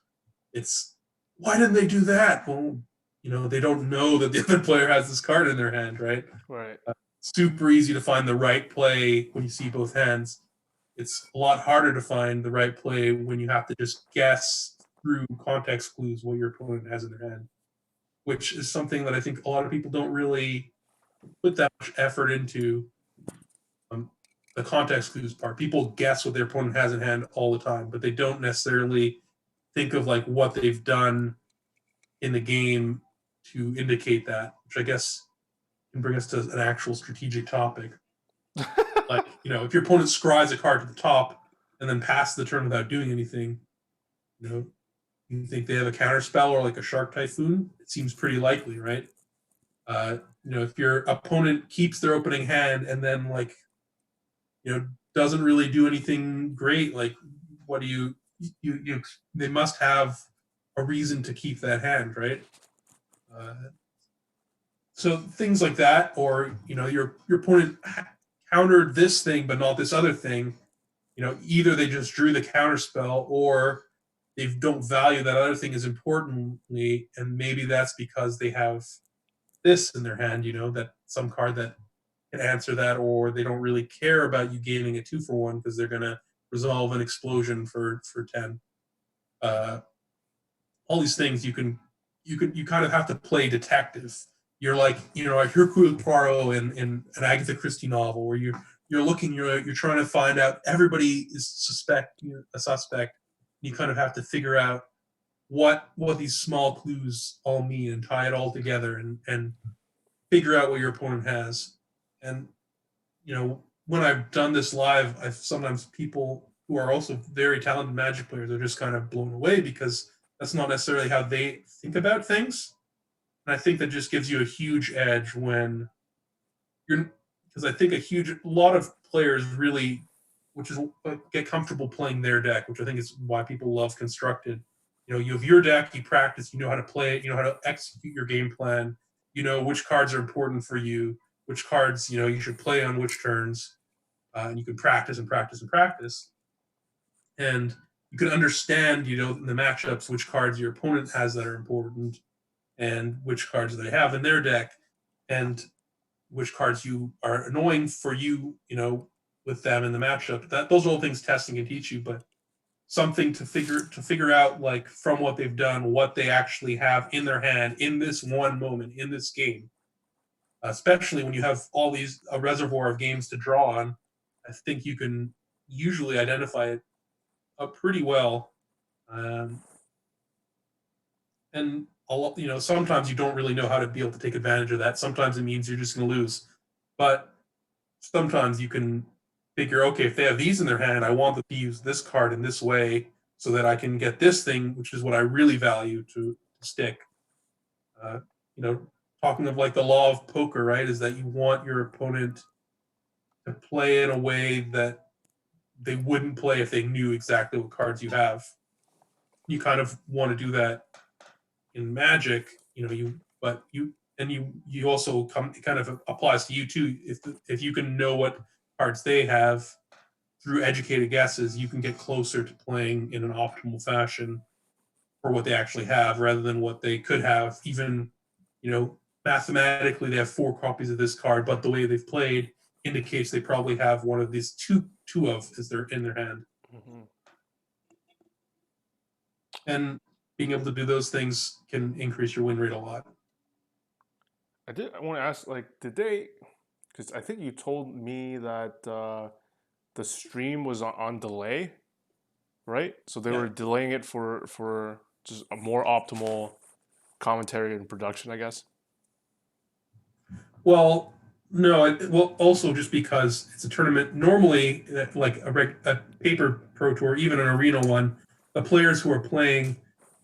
it's why didn't they do that? Well, they don't know that the other player has this card in their hand, right? Right. Super easy to find the right play when you see both hands. It's a lot harder to find the right play when you have to just guess through context clues what your opponent has in their hand, which is something that I think a lot of people don't really put that much effort into. um, the context clues part. People guess what their opponent has in hand all the time, but they don't necessarily think of like what they've done in the game to indicate that, which I guess can bring us to an actual strategic topic. Like, if your opponent scries a card to the top and then passes the turn without doing anything, you know, you think they have a counter spell or like a Shark Typhoon? It seems pretty likely, right? If your opponent keeps their opening hand and then like doesn't really do anything great, like what do you they must have a reason to keep that hand, right? Uh, so things like that, or your opponent countered this thing but not this other thing. Either they just drew the counter spell or they don't value that other thing as importantly, and maybe that's because they have this in their hand. That some card that can answer that, or they don't really care about you gaining a 2-for-1 because they're gonna resolve an explosion for 10. Uh, all these things you kind of have to play detective. You're like a Hercule Poirot in an Agatha Christie novel where you're trying to find out everybody is a suspect. You kind of have to figure out what these small clues all mean and tie it all together and figure out what your opponent has. And when I've done this live, I've sometimes people who are also very talented Magic players are just kind of blown away because that's not necessarily how they think about things. And I think that just gives you a huge edge when you're, because I think a lot of players really, which is get comfortable playing their deck, which I think is why people love Constructed. You have your deck, you practice, you know how to play it, you know how to execute your game plan, you know which cards are important for you, which cards you should play on which turns, and you can practice and practice and practice, and you can understand in the matchups which cards your opponent has that are important, and which cards they have in their deck, and which cards you are annoying for with them in the matchup. Those are all things testing can teach you, but something to figure out like from what they've done, what they actually have in their hand in this one moment in this game, especially when you have all these a reservoir of games to draw on. I think you can usually identify it pretty well. Um, and sometimes you don't really know how to be able to take advantage of that. Sometimes it means you're just going to lose, but sometimes you can figure, okay, if they have these in their hand, I want them to use this card in this way so that I can get this thing, which is what I really value to stick. Uh, you know, Talking of like the law of poker, right, is that you want your opponent to play in a way that they wouldn't play if they knew exactly what cards you have. You kind of want to do that in Magic, you also come it kind of applies to you too. If you can know what cards they have through educated guesses, you can get closer to playing in an optimal fashion for what they actually have rather than what they could have. Even mathematically, they have 4 copies of this card, but the way they've played indicates they probably have one of these two of as they're in their hand. Mm-hmm. And being able to do those things can increase your win rate a lot. I want to ask, like, did they? Because I think you told me that the stream was on delay. right? So they Yeah. were delaying it for just a more optimal commentary and production, I guess. Well, no. Well, also just because it's a tournament. Normally, like a paper pro tour, even an arena one, the players who are playing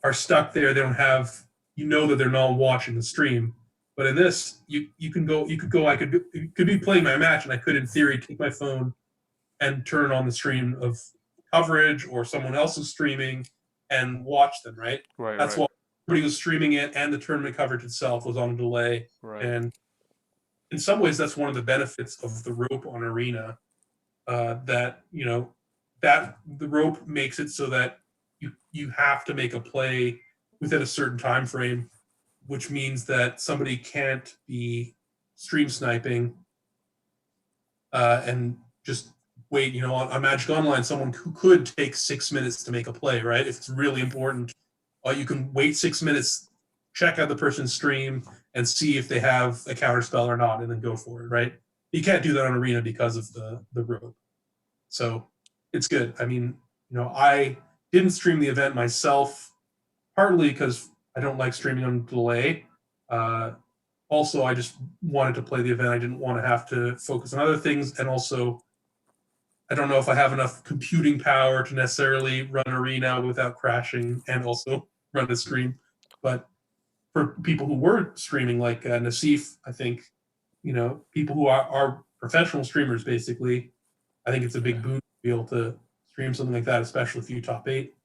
are stuck there. They don't have. You know that they're not watching the stream. But in this, you can go. You could go. You could be playing my match, and I could, in theory, take my phone and turn on the stream of coverage or someone else's streaming and watch them. Right. Right, That's right, why everybody was streaming it, and the tournament coverage itself was on a delay. right. And in some ways, that's one of the benefits of the rope on arena. That that the rope makes it so that you have to make a play within a certain time frame, which means that somebody can't be stream sniping and just wait. On Magic Online, someone who could take 6 minutes to make a play, right? If it's really important, you can wait 6 minutes, check out the person's stream, and see if they have a counter spell or not, and then go for it, right? You can't do that on Arena because of the rope. So it's good. I mean, I didn't stream the event myself, partly because I don't like streaming on delay. Uh, Also, I just wanted to play the event. I didn't want to have to focus on other things, and also I don't know if I have enough computing power to necessarily run Arena without crashing and also run a stream. But for people who were streaming, like Nassif, I think, people who are professional streamers, basically, I think it's a big Yeah. boon to be able to stream something like that, especially if you top eight.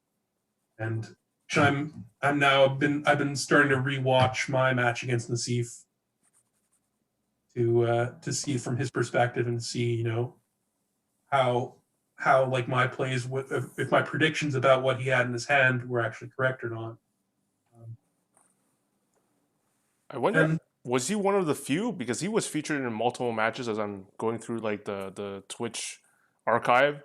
And I've been starting to rewatch my match against Nassif to see from his perspective and see how like my plays, if my predictions about what he had in his hand were actually correct or not. Um, I wonder, and was he one of the few? Because he was featured in multiple matches as I'm going through like the Twitch archive.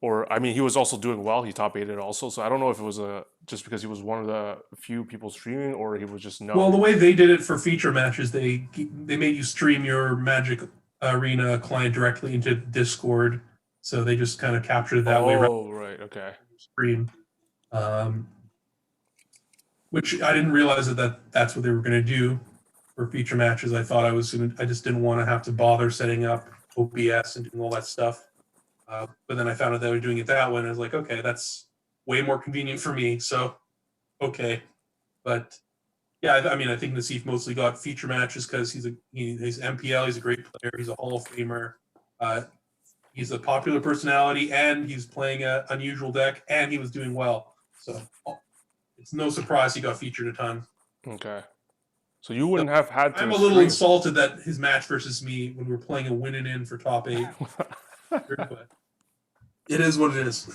Or I mean, he was also doing well. He top eighted also. So I don't know if it was just because he was one of the few people streaming, or he was just well, known. the way they did it for feature matches, they made you stream your Magic Arena client directly into Discord, so they just kind of captured it that way rather Oh, right. Okay. than stream. Um, which I didn't realize that's what they were going to do for feature matches. I thought I just didn't want to have to bother setting up OBS and doing all that stuff. But then I found out they were doing it that way, and I was like, okay, that's way more convenient for me. So, okay. But yeah, I mean, I think Nassif mostly got feature matches because he's MPL. He's a great player. He's a Hall of Famer. Uh, he's a popular personality, and he's playing an unusual deck, and he was doing well. So it's no surprise he got featured a ton. Okay. So you So wouldn't have had I'm to a little stream. insulted that his match versus me when we were playing a win and in for top eight, but it is what it is.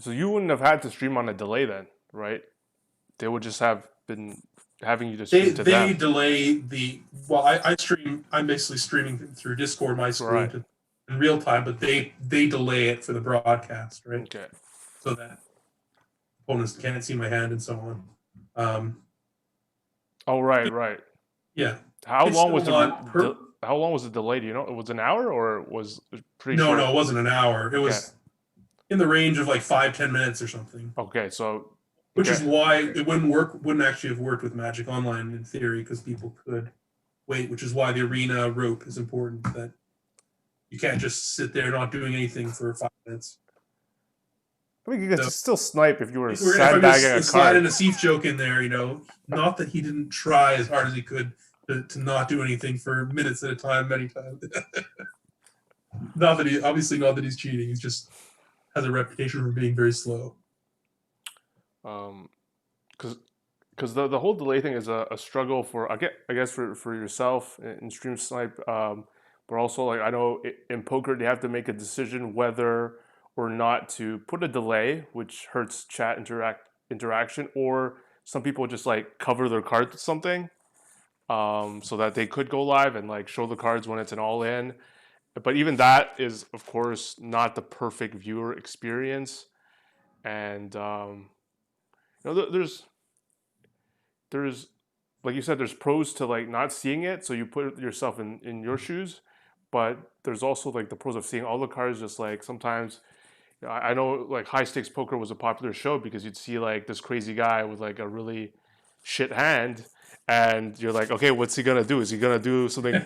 So you wouldn't have had to stream on a delay then, right? They would just have been having you to they stream to they them. delay the well. I stream. I'm basically streaming through Discord my screen Right. in real time, but they delay it for the broadcast, right? Okay. So that opponents can't see my hand and so on. Oh, right, right. Yeah, How it's long was still the not how long was the delay? Do you know? It was an hour or was it pretty no, short? no, it wasn't an hour. It Okay. was in the range of like 5-10 minutes or something. Okay. So Which okay. is why it wouldn't actually have worked with Magic Online in theory, because people could wait, which is why the arena rope is important, that you can't just sit there not doing anything for 5 minutes. I mean, you could So still snipe if you were if I'm sandbagging a just sliding card. a Seif joke in there, not that he didn't try as hard as he could to not do anything for minutes at a time, many times. Not that he's cheating. He just has a reputation for being very slow. Because the whole delay thing is a struggle for I guess for yourself in stream snipe, but also like I know in poker they have to make a decision whether or not to put a delay, which hurts chat interaction, or some people just like cover their cards with something, so that they could go live and like show the cards when it's an all in. But even that is of course not the perfect viewer experience, and there's like you said, there's pros to like not seeing it, so you put yourself in your shoes. But there's also like the pros of seeing all the cards. Just like sometimes, I know like High Stakes Poker was a popular show because you'd see like this crazy guy with like a really shit hand, and you're like, okay, what's he gonna do? Is he gonna do something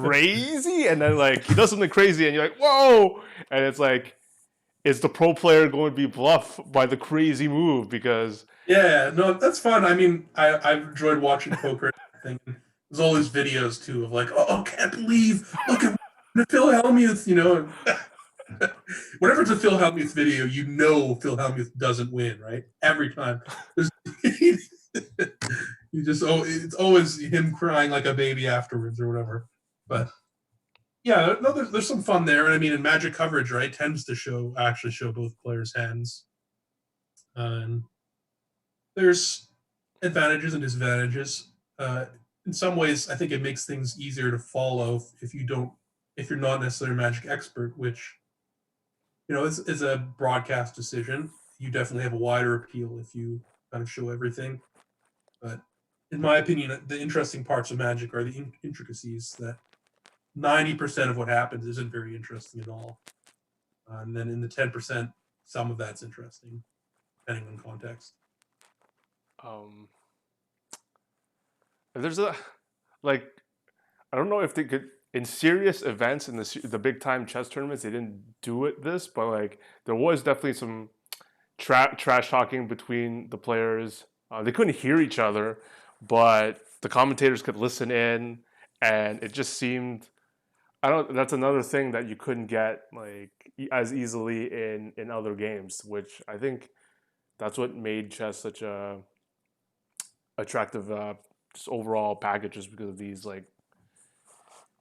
crazy? And then like he does something crazy, and you're like, whoa! And it's like, is the pro player going to be bluffed by the crazy move? Because Yeah, no, that's fun. I mean, I've enjoyed watching poker and everything. There's all these videos too of like, oh, can't believe, look at Phil Hellmuth, you know. Whenever it's a Phil Hellmuth video, you know Phil Hellmuth doesn't win, right? Every time. There's, you just it's always him crying like a baby afterwards or whatever. But yeah, no, there's some fun there. And I mean, in Magic coverage, right, tends to actually show both players' hands. And there's advantages and disadvantages. In some ways, I think it makes things easier to follow if you're not necessarily a Magic expert, which is a broadcast decision. You definitely have a wider appeal if you kind of show everything. But in my opinion, the interesting parts of Magic are the intricacies that 90% of what happens isn't very interesting at all. And then in the 10%, some of that's interesting, depending on context. um, there's a like I don't know if they could in serious events in the big time chess tournaments they didn't do this, but like there was definitely some trash talking between the players. They couldn't hear each other, but the commentators could listen in, and it just seemed. I don't. That's another thing that you couldn't get like as easily in other games, which I think that's what made chess such a attractive just overall package, just because of these like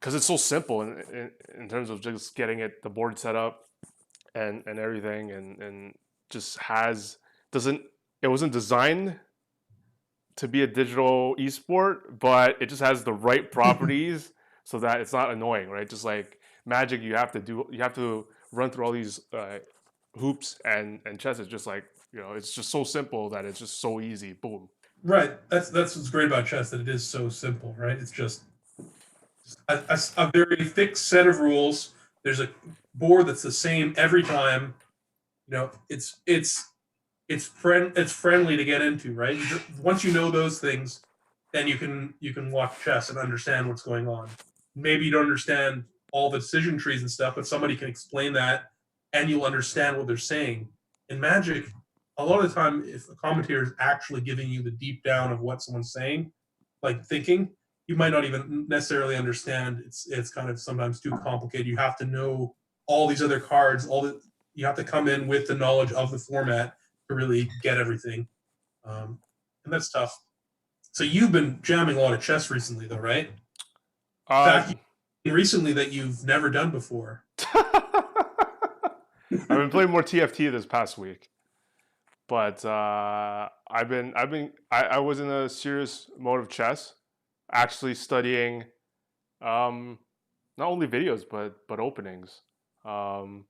because it's so simple in terms of just getting the board set up and everything and just has doesn't it wasn't designed to be a digital esport, but it just has the right properties so that it's not annoying, right? Just like Magic, you have to run through all these hoops, and chess is just like it's just so simple that it's just so easy. Boom. Right. That's what's great about chess, that it is so simple, right? It's just a very fixed set of rules. There's a board that's the same every time. It's friendly to get into, right? Once you know those things, then you can watch chess and understand what's going on. Maybe you don't understand all the decision trees and stuff, but somebody can explain that, and you'll understand what they're saying. In Magic, a lot of the time, if a commentator is actually giving you the deep down of what someone's saying, like thinking, you might not even necessarily understand. It's kind of sometimes too complicated. You have to know all these other cards. You have to come in with the knowledge of the format to really get everything, and that's tough. So you've been jamming a lot of chess recently, though, right? In fact, Um, recently that you've never done before. I've been playing more TFT this past week, but I was in a serious mode of chess, actually studying not only videos but openings. Um,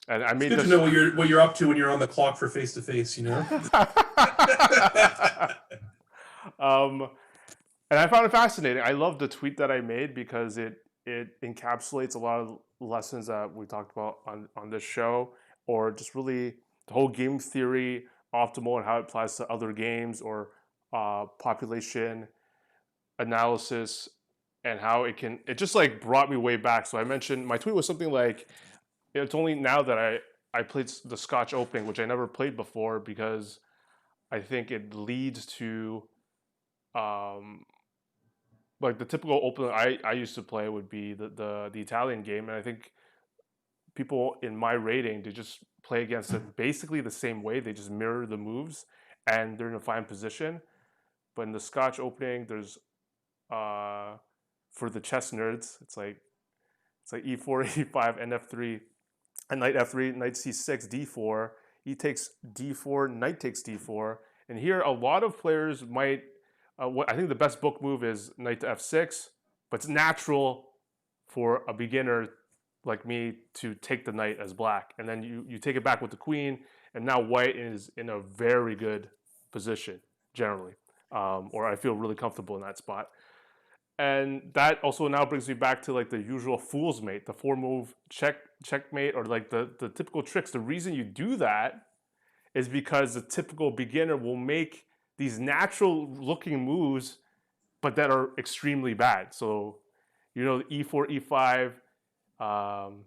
and I It's made good to this. know what you're up to when you're on the clock for face to face. um, and I found it fascinating. I love the tweet that I made because it encapsulates a lot of lessons that we talked about on this show, or just really the whole game theory, optimal, and how it applies to other games, or population analysis, and how it just like brought me way back. So I mentioned my tweet was something like, it's only now that I played the Scotch Opening, which I never played before, because I think it leads to um, like the typical opening I used to play would be the Italian game, and I think people in my rating, they just play against it basically the same way. They just mirror the moves, and they're in a fine position. But in the Scotch Opening, there's uh, for the chess nerds, it's like e4, e5, and f3, and knight f3, knight c6, d4. E takes d4, knight takes d4, and here a lot of players might. What I think the best book move is knight to f6, but it's natural for a beginner like me to take the knight as black, and then you take it back with the queen, and now white is in a very good position generally, or I feel really comfortable in that spot. and that also now brings me back to like the usual fool's mate, the 4-move checkmate, or like the typical tricks. The reason you do that is because the typical beginner will make these natural looking moves, but that are extremely bad. So, e4, e5, um,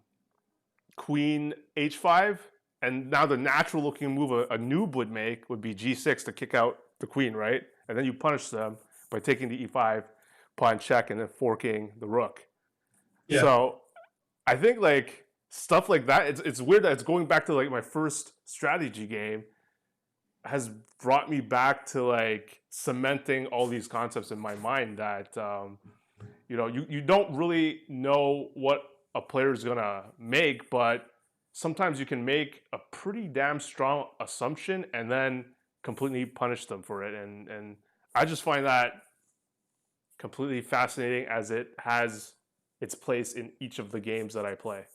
queen h5, and now the natural looking move a noob would make would be g6 to kick out the queen, right? And then you punish them by taking the e5 pawn check and then forking the rook. Yeah. So I think like stuff like that, it's weird that it's going back to like my first strategy game has brought me back to like cementing all these concepts in my mind that you don't really know what a player is gonna make, but sometimes you can make a pretty damn strong assumption and then completely punish them for it. And I just find that completely fascinating as it has its place in each of the games that I play.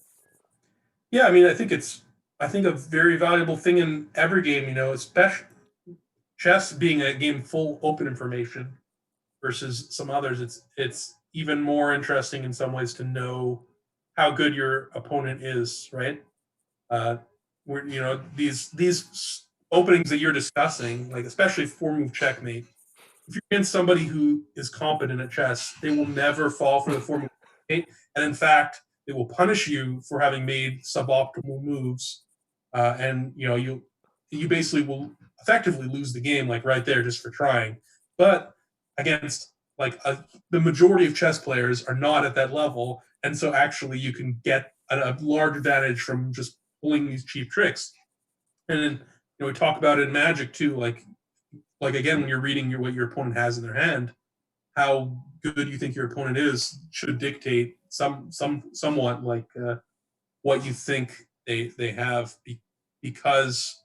Yeah, I mean, I think a very valuable thing in every game, especially chess being a game full open information versus some others, it's even more interesting in some ways to know how good your opponent is, right? Uh, where these openings that you're discussing, like especially 4-move checkmate, if you're against somebody who is competent at chess, they will never fall for the 4-move checkmate, and in fact, they will punish you for having made suboptimal moves, and you basically will effectively lose the game, like right there, just for trying. But against the majority of chess players are not at that level, and so actually you can get a large advantage from just pulling these cheap tricks. And then we talk about it in Magic too, like again when you're reading what your opponent has in their hand, how good you think your opponent is should dictate somewhat like what you think they have because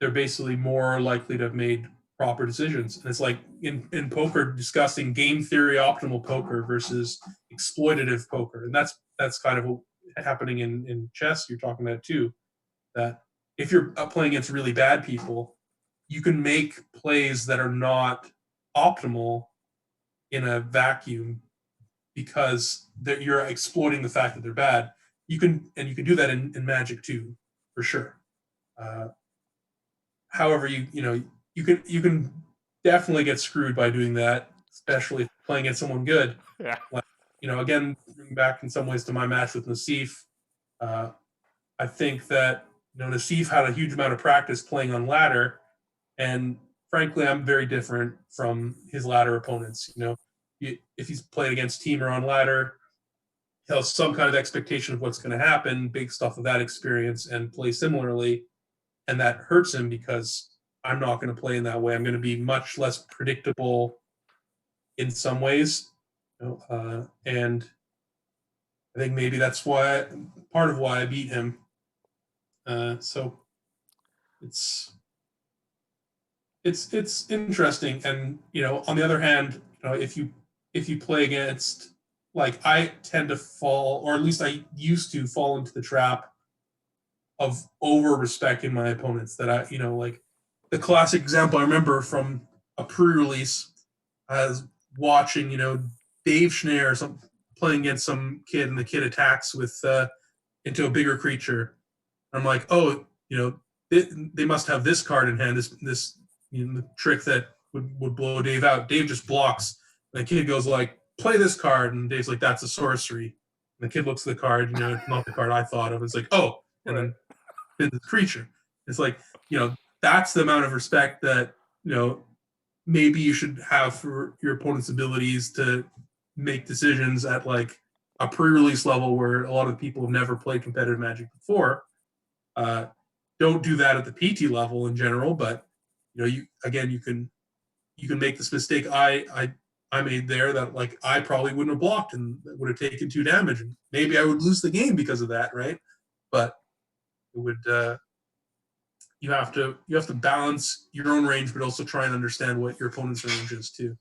they're basically more likely to have made proper decisions. And it's like in poker discussing game theory optimal poker versus exploitative poker. And that's kind of what happening in chess you're talking about too. That if you're playing against really bad people, you can make plays that are not optimal in a vacuum because you're exploiting the fact that they're bad. You can do that in Magic too, for sure. Uh, However, you can definitely get screwed by doing that, especially if playing against someone good. Yeah. Like, again, bring back in some ways to my match with Nassif. Uh, I think that Nassif had a huge amount of practice playing on ladder, and frankly, I'm very different from his ladder opponents. If he's played against Teamer on ladder, he'll have some kind of expectation of what's going to happen, big stuff of that experience, and play similarly, and that hurts him because I'm not going to play in that way. I'm going to be much less predictable in some ways, and I think maybe that's part of why I beat him. So it's it's interesting, and on the other hand, if you play against, like, I tend to fall, or at least I used to fall into the trap of over respecting my opponents. That like the classic example I remember from a pre-release, I was watching Dave Schneider playing against some kid, and the kid attacks with into a bigger creature. I'm like, oh, they must have this card in hand, this trick that would blow Dave out. Dave just blocks. And the kid goes like, play this card, and Dave's like, that's a sorcery. And the kid looks at the card, not the card I thought of. It's like, oh, and Right. then the creature. It's like, that's the amount of respect that maybe you should have for your opponent's abilities to make decisions at like a pre-release level where a lot of people have never played competitive Magic before. Uh, don't do that at the PT level in general, but you can make this mistake I made there, that like I probably wouldn't have blocked and would have taken 2 damage, and maybe I would lose the game because of that, right? But it would you have to balance your own range, but also try and understand what your opponent's range is too.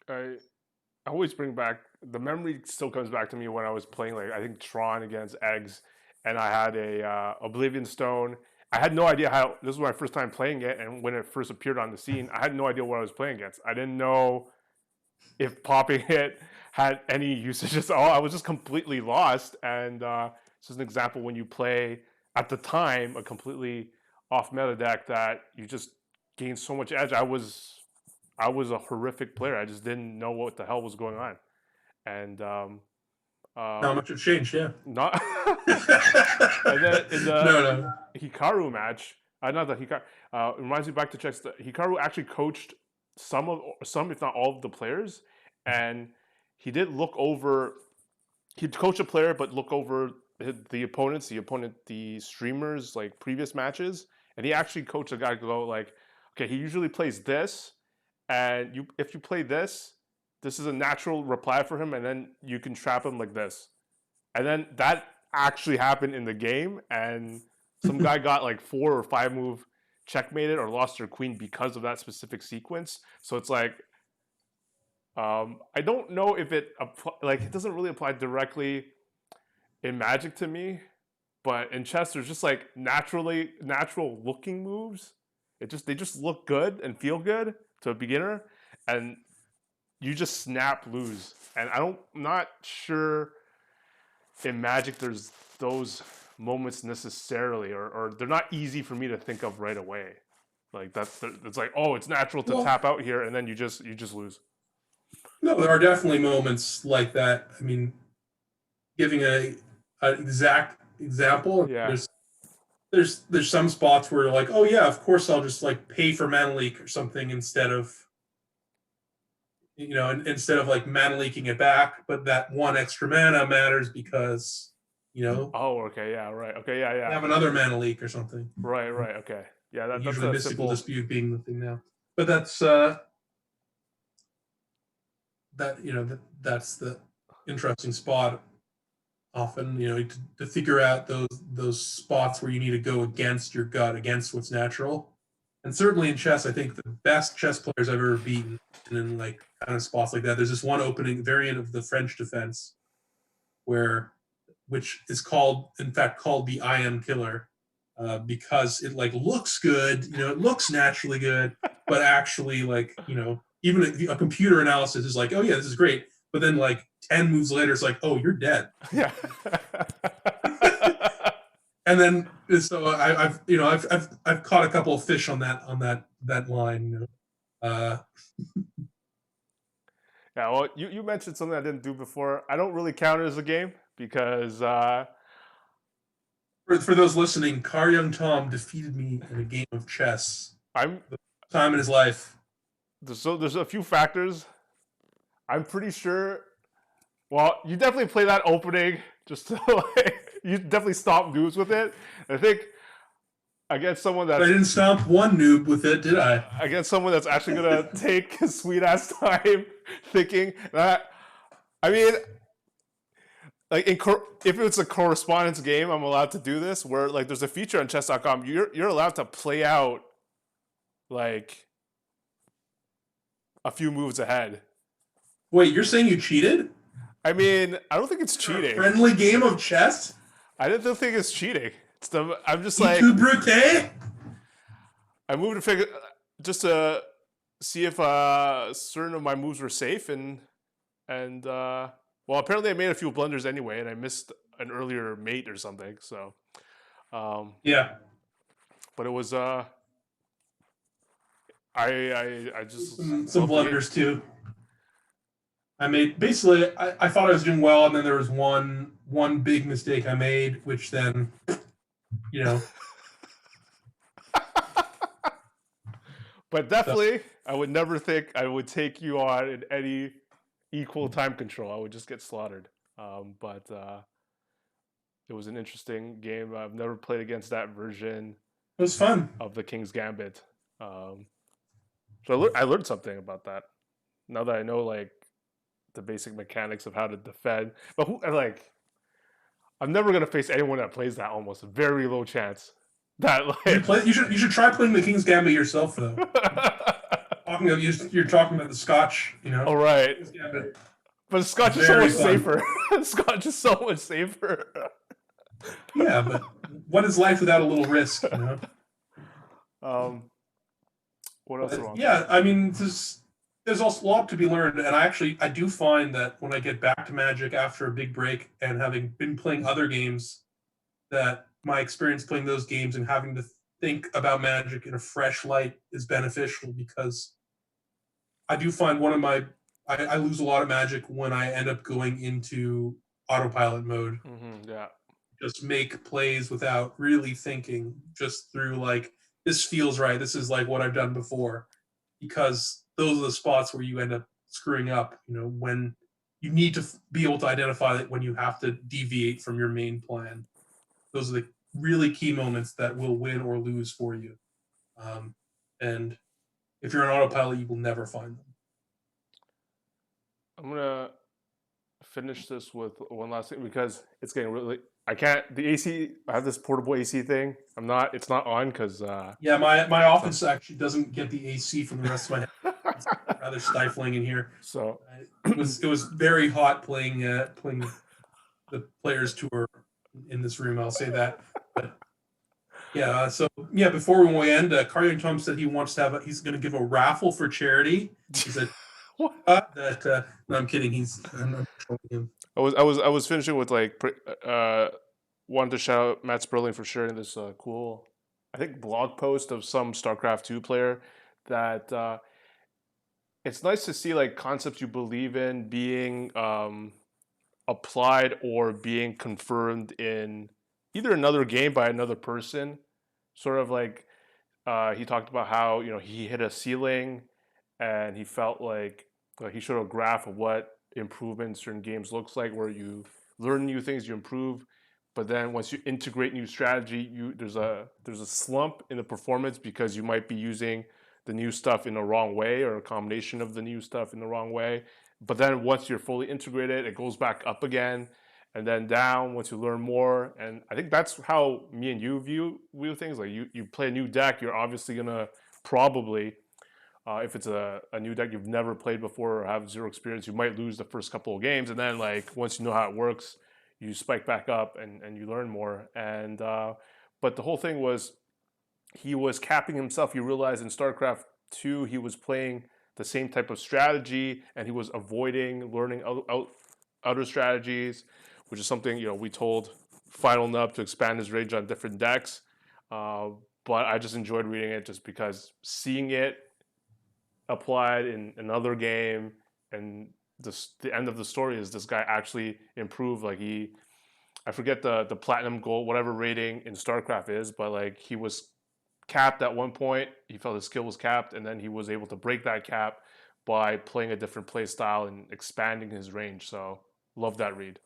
I always bring back the memory still comes back to me when I was playing like I think Tron against Eggs, and I had a Oblivion Stone. I had no idea how. This was my first time playing it, and when it first appeared on the scene, I had no idea what I was playing against. I didn't know if popping it had any usage at all. I was just completely lost. And this is an example when you play at the time a completely off meta deck that you just gain so much edge. I was a horrific player. I just didn't know what the hell was going on. And Not much have changed, yeah. not and then in the No. Hikaru match, not the Hikaru. It reminds me back to chess. Hikaru actually coached some, if not all, of the players, and he did look over. He'd coach a player, but look over the streamers, like previous matches, and he actually coached a guy to go like, okay, he usually plays this, and if you play this, this is a natural reply for him, and then you can trap him like this, and then that actually happened in the game, and some guy got like 4 or 5 move checkmated or lost their queen because of that specific sequence. So it's like, I don't know if it it doesn't really apply directly in Magic to me, but in chess there's just like natural looking moves. They just look good and feel good to a beginner, and you just snap lose. And I'm not sure in Magic there's those moments necessarily, or they're not easy for me to think of right away. Like it's like, oh, it's natural to tap out here, and then you just lose. No, there are definitely moments like that. I mean, giving an exact example, Yeah. there's some spots where you're like, oh yeah, of course I'll just like pay for mana leak or something instead of like mana leaking it back, but that one extra mana matters because Oh, okay, yeah, right, okay, yeah. have another mana leak or something. Right, okay, yeah. That's usually a mystical simple dispute being the thing now, but that's that's the interesting spot. Often, to figure out those spots where you need to go against your gut, against what's natural. And certainly in chess, I think the best chess players I've ever beaten, and in like kind of spots like that, there's this one opening variant of the French defense, which is called the I am killer, because it like looks good, it looks naturally good, but actually even a computer analysis is like, oh yeah, this is great, but then like 10 moves later, it's like, oh, you're dead. Yeah. And then so I've caught a couple of fish on that line. Yeah, well, you mentioned something I didn't do before. I don't really count it as a game because for those listening, Car Young Tom defeated me in a game of chess. The time in his life. So there's a few factors. I'm pretty sure. Well, you definitely play that opening just to you definitely stomp noobs with it. I think against someone that I didn't stomp one noob with it, did I? Against someone that's actually gonna take his sweet ass time thinking that. I mean, like if it's a correspondence game, I'm allowed to do this. Where like there's a feature on chess.com, you're allowed to play out like a few moves ahead. Wait, you're saying you cheated? I mean, I don't think it's cheating. A friendly game of chess? I didn't think it's cheating. I'm just like brute. I moved to figure just to see if certain of my moves were safe, and well, apparently I made a few blunders anyway, and I missed an earlier mate or something. So yeah, but it was I just some blunders too. I made basically I thought I was doing well, and then there was one big mistake I made, which then But definitely, I would never think I would take you on in any equal time control. I would just get slaughtered. But it was an interesting game. I've never played against that version. It was fun of the King's Gambit. So I learned something about that. Now that I know like the basic mechanics of how to defend, but I'm never gonna face anyone that plays that. Almost very low chance. That you should try playing the King's Gambit yourself though. You're talking about the Scotch, All right. But Scotch is so much safer. Scotch is so much safer. Yeah, but what is life without a little risk? What else? Yeah, I mean, there's also a lot to be learned, and I do find that when I get back to Magic after a big break and having been playing other games, that my experience playing those games and having to think about Magic in a fresh light is beneficial because I do find one of my I lose a lot of Magic when I end up going into autopilot mode. Yeah. Just make plays without really thinking, just through like this feels right. This is like what I've done before, because those are the spots where you end up screwing up. When you need to be able to identify that when you have to deviate from your main plan. Those are the really key moments that will win or lose for you. And if you're on autopilot, you will never find them. I'm gonna finish this with one last thing because it's getting really. I can't. The AC. I have this portable AC thing. I'm not. It's not on because. Yeah, my office actually doesn't get the AC from the rest of my head. It's rather stifling in here. So It was very hot playing the Players Tour in this room. I'll say that. But yeah, so yeah, before we end, Carly Tom said he wants to have. He's going to give a raffle for charity. He said that. No, I'm kidding. I'm trolling him. I was finishing with like wanted to shout out Matt Sperling for sharing this cool, I think, blog post of some StarCraft 2 player that it's nice to see like concepts you believe in being applied or being confirmed in either another game by another person. Sort of like he talked about how he hit a ceiling and he felt like he showed a graph of what improvement in certain games looks like, where you learn new things, you improve, but then once you integrate new strategy, there's a slump in the performance because you might be using the new stuff in the wrong way or a combination of the new stuff in the wrong way. But then once you're fully integrated, it goes back up again and then down once you learn more. And I think that's how me and you view things. Like you play a new deck, you're obviously gonna probably if it's a new deck you've never played before or have zero experience, you might lose the first couple of games, and then like once you know how it works, you spike back up and you learn more. And but the whole thing was he was capping himself. He realized in StarCraft 2 he was playing the same type of strategy and he was avoiding learning other strategies, which is something we told Final Nub to expand his range on different decks. But I just enjoyed reading it just because seeing it applied in another game, and the end of the story is this guy actually improved. Like I forget the platinum gold whatever rating in StarCraft is, but like he was capped at one point. He felt his skill was capped, and then he was able to break that cap by playing a different play style and expanding his range. So love that read.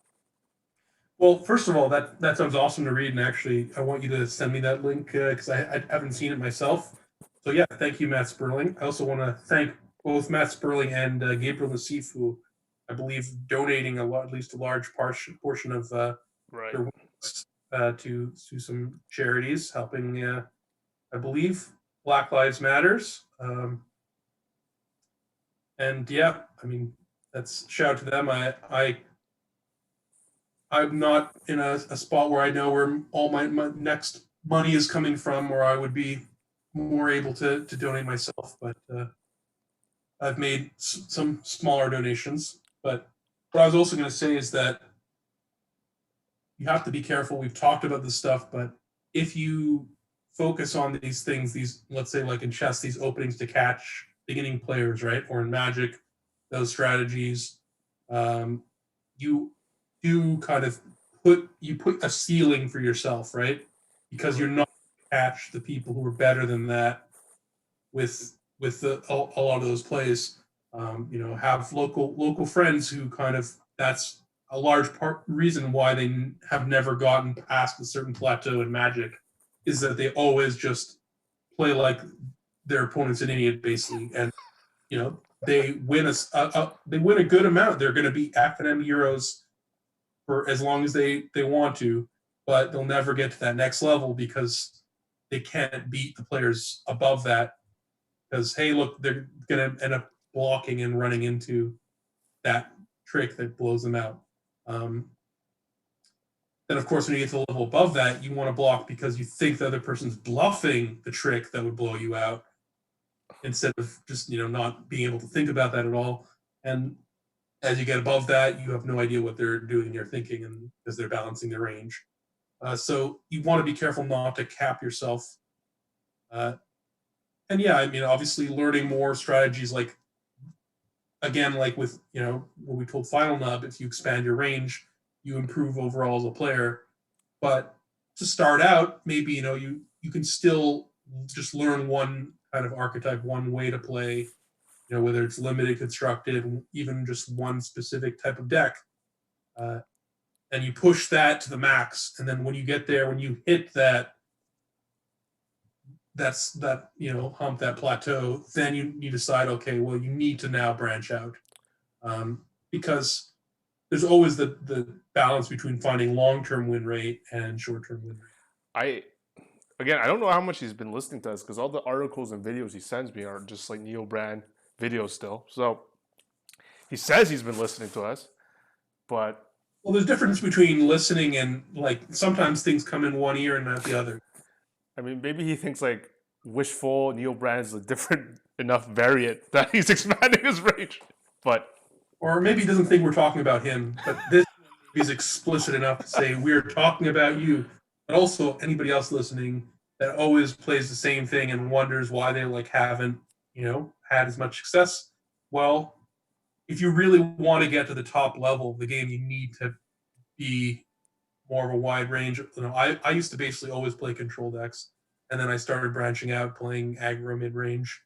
Well, first of all, that sounds awesome to read, and actually, I want you to send me that link because I haven't seen it myself. So yeah, thank you, Matt Sperling. I also want to thank both Matt Sperling and Gabriel Nassif, who I believe donating at least a large portion of Right. their winnings, to some charities, helping I believe Black Lives Matters. And yeah, I mean that's shout out to them. I'm not in a spot where I know where all my next money is coming from, where I would be more able to donate myself. But I've made some smaller donations. But what I was also going to say is that you have to be careful. We've talked about this stuff, but if you focus on these things, these, let's say like in chess, these openings to catch beginning players, right? Or in Magic, those strategies, you do kind of put a ceiling for yourself, right? Because you're not going to catch the people who are better than that with a lot of those plays. Have local friends who kind of, that's a large reason why they have never gotten past a certain plateau in Magic, is that they always just play like their opponent's an idiot, basically, and they win a good amount. They're going to be FNM Euros for as long as they want to, but they'll never get to that next level because they can't beat the players above that. Because hey, look, they're going to end up blocking and running into that trick that blows them out. Then, of course, when you get to the level above that, you want to block because you think the other person's bluffing the trick that would blow you out. instead of just not being able to think about that at all. And as you get above that, you have no idea what they're doing or thinking, and because they're balancing their range. So you want to be careful not to cap yourself. Uh, and yeah, I mean, obviously, learning more strategies, like again, like with what we told Final Nub, if you expand your range, you improve overall as a player. But to start out, maybe you can still just learn one kind of archetype, one way to play. Whether it's limited, constructed, even just one specific type of deck, uh, and you push that to the max. And then when you get there, when you hit hump, that plateau, then you decide, okay, well, you need to now branch out, because there's always the balance between finding long-term win rate and short-term win rate. I don't know how much he's been listening to us, because all the articles and videos he sends me are just like Neo Brand videos still. So he says he's been listening to us, but well, there's a difference between listening and, like, sometimes things come in one ear and not the other. I mean, maybe he thinks like Wishful Neo Brand is a different enough variant that he's expanding his range. But or maybe he doesn't think we're talking about him, but this is explicit enough to say we're talking about you, but also anybody else listening that always plays the same thing and wonders why they haven't had as much success. Well, if you really want to get to the top level of the game, you need to be more of a wide range. I used to basically always play control decks, and then I started branching out, playing aggro mid range.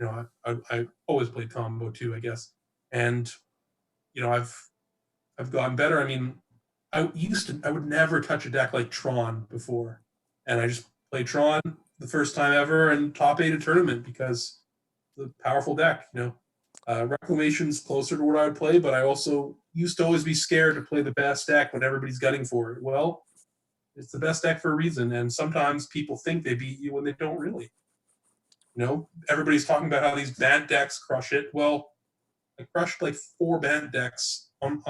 I always played combo too, I guess, and I've gotten better. I mean, I would never touch a deck like Tron before, and I just played Tron the first time ever and top 8 a tournament because it's a powerful deck. Reclamation's closer to what I would play, but I also used to always be scared to play the best deck when everybody's gunning for it. Well, it's the best deck for a reason, and sometimes people think they beat you when they don't really. Everybody's talking about how these bad decks crush it. Well, I crushed like 4 bad decks on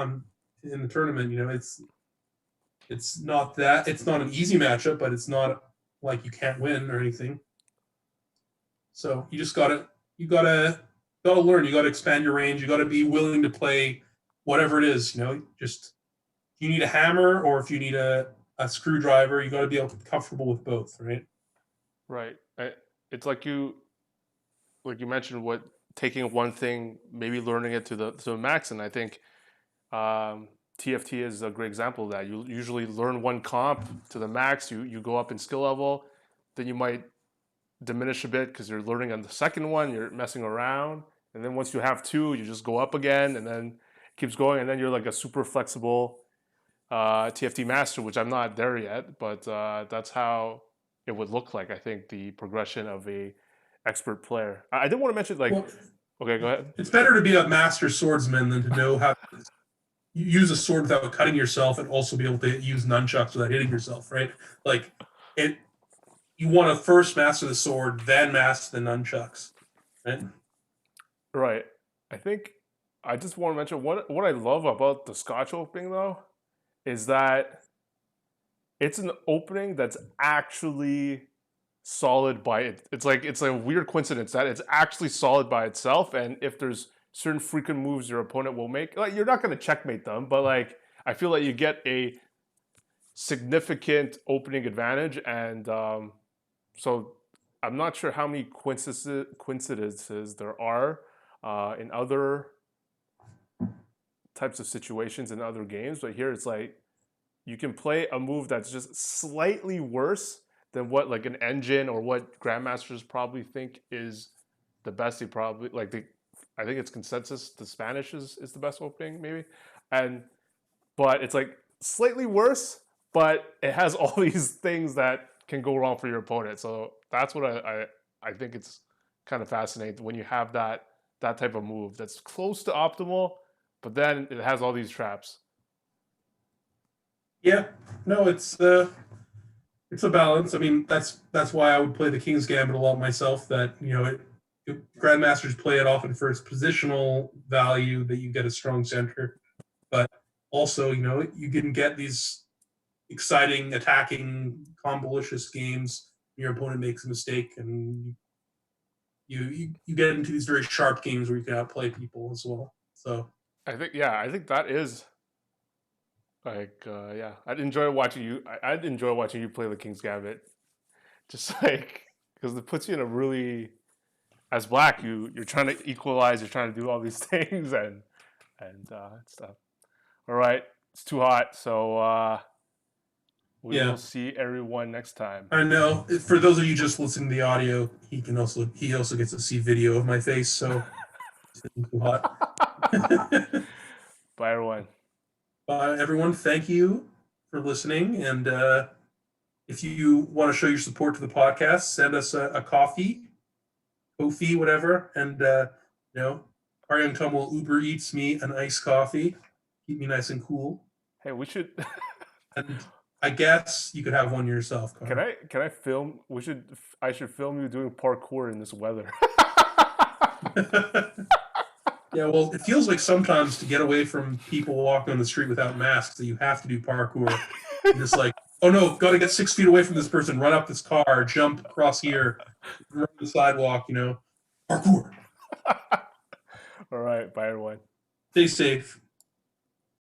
in the tournament. It's not an easy matchup, but it's not like you can't win or anything. So you just gotta learn. You gotta expand your range. You gotta be willing to play whatever it is. Just if you need a hammer or if you need a screwdriver, you gotta be comfortable with both, right? Right. It's like you mentioned, what taking one thing, maybe learning it to the max, and I think TFT is a great example of that. You usually learn one comp to the max. You go up in skill level, then you might diminish a bit because you're learning on the second one. You're messing around, and then once you have 2, you just go up again, and then it keeps going, and then you're like a super flexible TFT master, which I'm not there yet, but that's how it would look like. I think the progression of a expert player. I did want to mention okay, go ahead. It's better to be a master swordsman than to know how to use a sword without cutting yourself and also be able to use nunchucks without hitting yourself, right? Like it. You want to first master the sword, then master the nunchucks, right? Right. I think I just want to mention what I love about the Scotch opening, though, is that it's an opening that's actually solid by it. It's a weird coincidence that it's actually solid by itself. And if there's certain frequent moves your opponent will make, like, you're not going to checkmate them, but like I feel like you get a significant opening advantage. And so I'm not sure how many coincidences there are in other types of situations in other games, but here it's like you can play a move that's just slightly worse than what like an engine or what grandmasters probably think is the best. They probably I think it's consensus the Spanish is the best opening maybe, but it's like slightly worse, but it has all these things that can go wrong for your opponent. So that's what I think it's kind of fascinating when you have that type of move that's close to optimal, but then it has all these traps. Yeah, no, it's a balance. I mean, that's why I would play the King's Gambit a lot myself. That grandmasters play it often for its positional value, that you get a strong center, but also you can get these exciting attacking combolicious games. Your opponent makes a mistake, and you get into these very sharp games where you can outplay people as well. So I think that is like I'd enjoy watching you. I'd enjoy watching you play the King's Gambit, just like because it puts you in a really as black you're trying to equalize, you're trying to do all these things and stuff. All right, it's too hot, so we will yeah, see everyone next time. I know. For those of you just listening to the audio, he also gets to see video of my face. So it's too hot. Bye, everyone. Everyone, thank you for listening. And if you want to show your support to the podcast, send us a coffee, Ko-fi, whatever. And, our young Tom will Uber Eats me an iced coffee. Keep me nice and cool. Hey, we should. And I guess you could have one yourself, Connor. Can I film? I should film you doing parkour in this weather. Yeah, well, it feels like sometimes to get away from people walking on the street without masks that you have to do parkour. And just like, oh no, got to get 6 feet away from this person, run up this car, jump across here, run the sidewalk, parkour. All right, bye everyone. Stay safe.